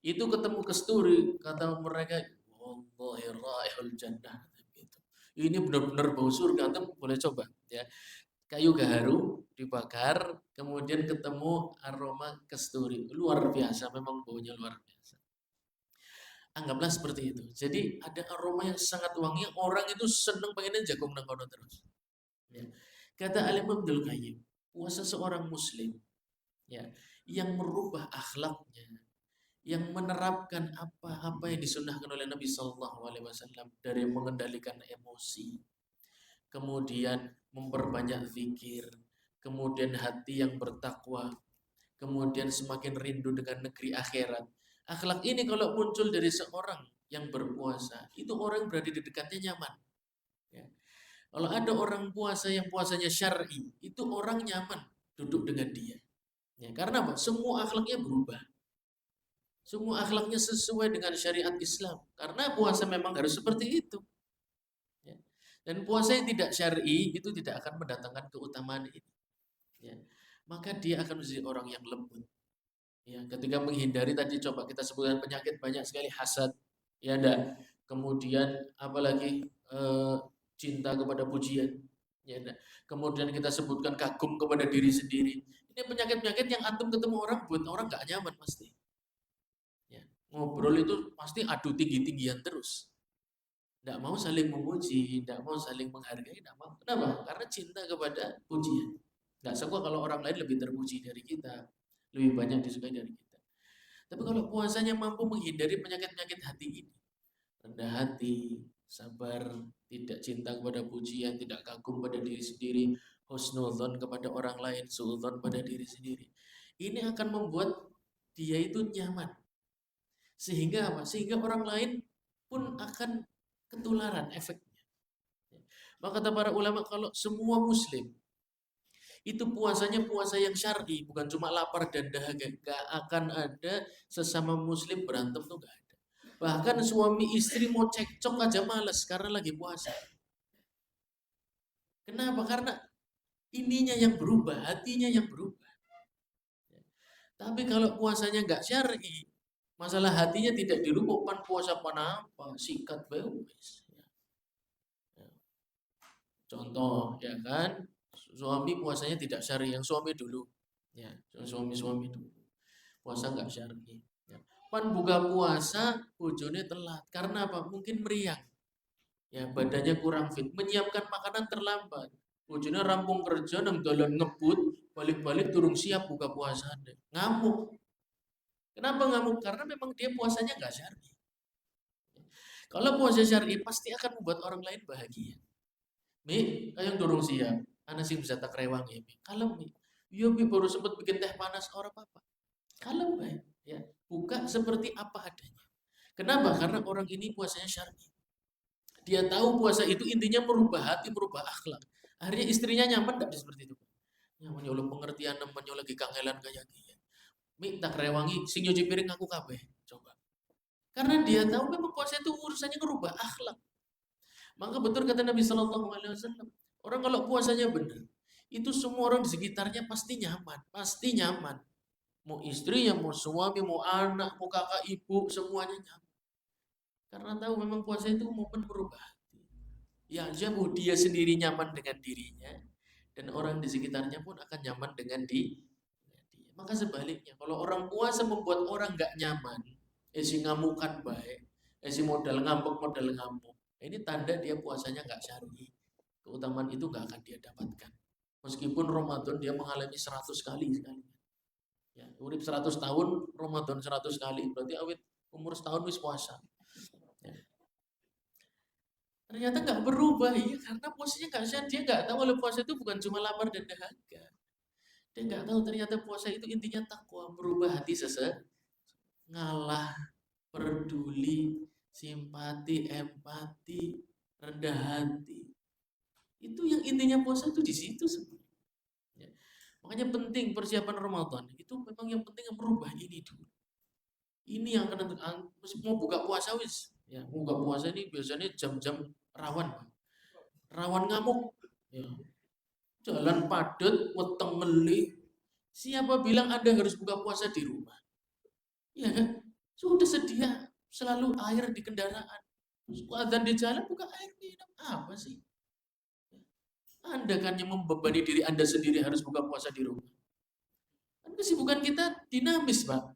itu ketemu kasturi, kata mereka wallahi raihul jannah gitu. Ini benar-benar bau surga, Anda boleh coba ya. Kayu gaharu dibakar, kemudian ketemu aroma kasturi. Luar biasa, memang baunya luar biasa. Anggaplah seperti itu. Jadi ada aroma yang sangat wangi, orang itu senang pengennya jagung nang kono terus. Ya. Kata Al-Imam Abdul Qayyim, puasa seorang muslim ya, yang merubah akhlaknya, yang menerapkan apa-apa yang disunnahkan oleh Nabi Shallallahu Alaihi Wasallam dari mengendalikan emosi, kemudian memperbanyak zikir, kemudian hati yang bertakwa, kemudian semakin rindu dengan negeri akhirat. Akhlak ini kalau muncul dari seorang yang berpuasa, itu orang berada di dekatnya nyaman. Ya. Kalau ada orang puasa yang puasanya syar'i, itu orang nyaman duduk dengan dia. Ya, karena apa? Semua akhlaknya berubah. Semua akhlaknya sesuai dengan syariat Islam. Karena puasa memang harus seperti itu. Ya. Dan puasa yang tidak syar'i itu tidak akan mendatangkan keutamaan ini. Ya. Maka dia akan menjadi orang yang lembut. Ya, ketika menghindari tadi coba kita sebutkan penyakit banyak sekali hasad, ya ada. Kemudian apalagi cinta kepada pujian, ya ada. Kemudian kita sebutkan kagum kepada diri sendiri. Ini penyakit-penyakit yang antum ketemu orang buat orang nggak nyaman pasti. Ya, ngobrol itu pasti adu tinggi-tinggian terus. Tidak mau saling memuji, tidak mau saling menghargai, tidak mau. Kenapa? Karena cinta kepada pujian. Nggak suka kalau orang lain lebih terpuji dari kita, lebih banyak disukai dari kita. Tapi kalau puasanya mampu menghindari penyakit-penyakit hati ini, rendah hati, sabar, tidak cinta kepada pujian, tidak kagum pada diri sendiri, husnudzon kepada orang lain, suudzon pada diri sendiri. Ini akan membuat dia itu nyaman. Sehingga apa? Sehingga orang lain pun akan ketularan efeknya. Maka kata para ulama kalau semua muslim itu puasanya puasa yang syar'i, bukan cuma lapar dan dahaga, gak akan ada sesama muslim berantem tuh gak ada. Bahkan suami istri mau cekcok aja males karena lagi puasa. Kenapa? Karena ininya yang berubah, hatinya yang berubah. Tapi kalau puasanya gak syar'i, masalah hatinya tidak dirubah, pan puasa pan apa, sikat bewes. Contoh, ya kan, suami puasanya tidak syar'i, yang suami dulu, ya, suami dulu, puasa nggak syar'i. Ya. Pan buka puasa, bojone telat, karena apa? Mungkin meriang, ya badannya kurang fit, menyiapkan makanan terlambat. Bojone rampung kerja, nang dolan ngebut, balik-balik turun siap buka puasa, ngamuk. Kenapa ngamuk? Karena memang dia puasanya nggak syar'i. Kalau puasa syar'i pasti akan membuat orang lain bahagia. Mi, kayang dorong siap. Ana sing bisa tak rewang ya, Mi. Kalem, Mi. Yo, Mi baru sempat bikin teh panas orang apa. Kalem, Mi. Ya, buka seperti apa adanya. Kenapa? Karena orang ini puasanya syar'i. Dia tahu puasa itu intinya merubah hati, merubah akhlak. Akhirnya istrinya nyaman tidak seperti itu. Nyaman ya Allah pengertian namanya lagi kangelan kayak gini. Mi tak rewangi, sing nyuci piring aku kabeh. Coba. Karena dia tahu memang puasa itu urusannya merubah akhlak. Maka betul kata Nabi Shallallahu Alaihi Wasallam, orang kalau puasanya benar, itu semua orang di sekitarnya pasti nyaman, pasti nyaman. Mau istrinya, mau suami, mau anak, mau kakak ibu, semuanya nyaman. Karena tahu memang puasa itu momen berubah hati. Ya, jauh dia sendiri nyaman dengan dirinya, dan orang di sekitarnya pun akan nyaman dengan dia. Maka sebaliknya, kalau orang puasa membuat orang nggak nyaman, si ngamukan baik, si modal ngambek, modal ngamuk. Ini tanda dia puasanya nggak syar'i. Keutamaan itu nggak akan dia dapatkan. Meskipun Ramadan dia mengalami 100 kali sekali. Ya, urip 100 tahun, Ramadan 100 kali. Berarti awet umur setahun wis puasa. Ya. Ternyata nggak berubah ya, karena puasanya nggak syar'i. Dia nggak tahu kalau puasa itu bukan cuma lapar dan dahaga. Dia nggak tahu ternyata puasa itu intinya takwa, merubah hati ngalah, peduli, simpati, empati, rendah hati. Itu yang intinya puasa itu di situ sebenarnya. Ya. Makanya penting persiapan Ramadan. Itu memang yang penting merubah ini dulu. Ini yang akan mau buka puasa wis. Ya, buka puasa ini biasanya jam-jam rawan. Rawan ngamuk. Ya. Jalan padat, weteng melih. Siapa bilang Anda harus buka puasa di rumah? Ya kan? Sudah sedia selalu air di kendaraan. Adzan di jalan buka air minum. Apa sih? Anda kan yang membebani diri Anda sendiri harus buka puasa di rumah. Kan kesibukan kita dinamis, Pak.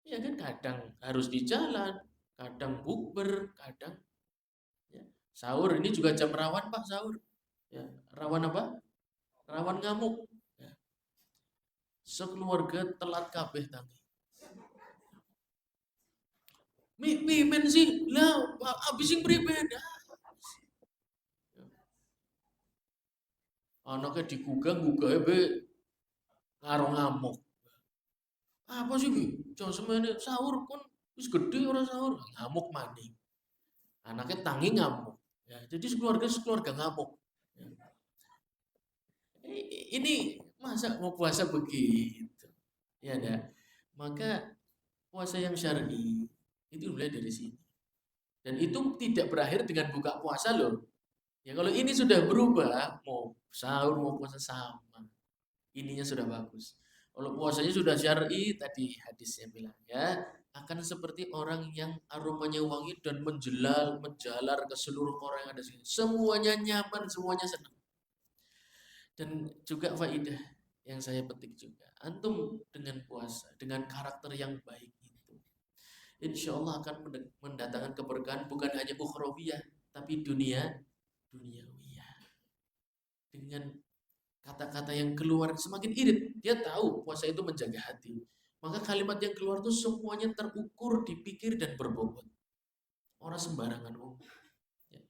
Ya kan kadang harus di jalan, kadang bukber, kadang ya. Sahur ini juga jam rawan, Pak, sahur. Ya, rawan apa? Rawan ngamuk. Ya. Sekeluarga telat kabeh tangi. Mimin sih, lah abis yang berbeda. Anaknya digugah be ngarong ngamuk. Apa sih bi? Jangan semuanya sahur pun wis gede orang sahur ngamuk maning. Anaknya tangi ngamuk. Ya, jadi sekeluarga ngamuk. Ya. Ini masa mau puasa begitu? Ya ada. Maka puasa yang syar'i itu mulai dari sini. Dan itu tidak berakhir dengan buka puasa loh. Ya kalau ini sudah berubah, mau sahur mau puasa sama. Ininya sudah bagus. Kalau puasanya sudah syar'i tadi hadisnya bilang ya, akan seperti orang yang aromanya wangi dan menjalar ke seluruh orang yang ada di sini. Semuanya nyaman, semuanya senang. Dan juga faidah yang saya petik juga, antum dengan puasa, dengan karakter yang baik itu, insya Allah akan mendatangkan keberkahan bukan hanya ukhrawiyah, tapi duniawiyah. Dengan kata-kata yang keluar semakin irit, dia tahu puasa itu menjaga hati. Maka kalimat yang keluar itu semuanya terukur, dipikir dan berbobot. Orang sembarangan ya.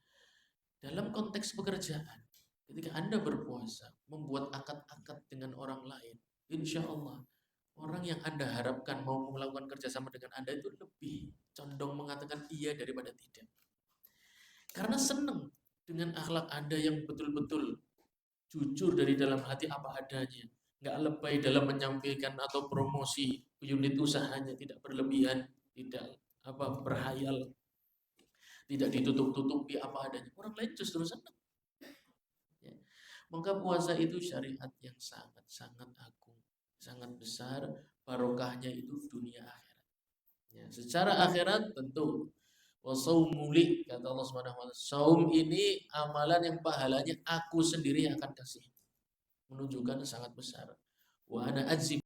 Dalam konteks pekerjaan, ketika Anda berpuasa, membuat akad-akad dengan orang lain, insya Allah orang yang Anda harapkan mau melakukan kerjasama dengan Anda itu lebih condong mengatakan iya daripada tidak. Karena senang dengan akhlak Anda yang betul-betul jujur dari dalam hati apa adanya, nggak lebay dalam menyampaikan atau promosi unit usahanya, tidak berlebihan, tidak berhayal, tidak ditutup-tutupi apa adanya. Orang lain justru senang. Ya. Maka puasa itu syariat yang sangat-sangat agung, sangat besar, barokahnya itu dunia akhirat. Ya, secara akhirat tentu wasaumuli kata Allah Subhanahu wa taala. Saum ini amalan yang pahalanya aku sendiri yang akan kasih. Menunjukkan sangat besar. Wa ana ajzi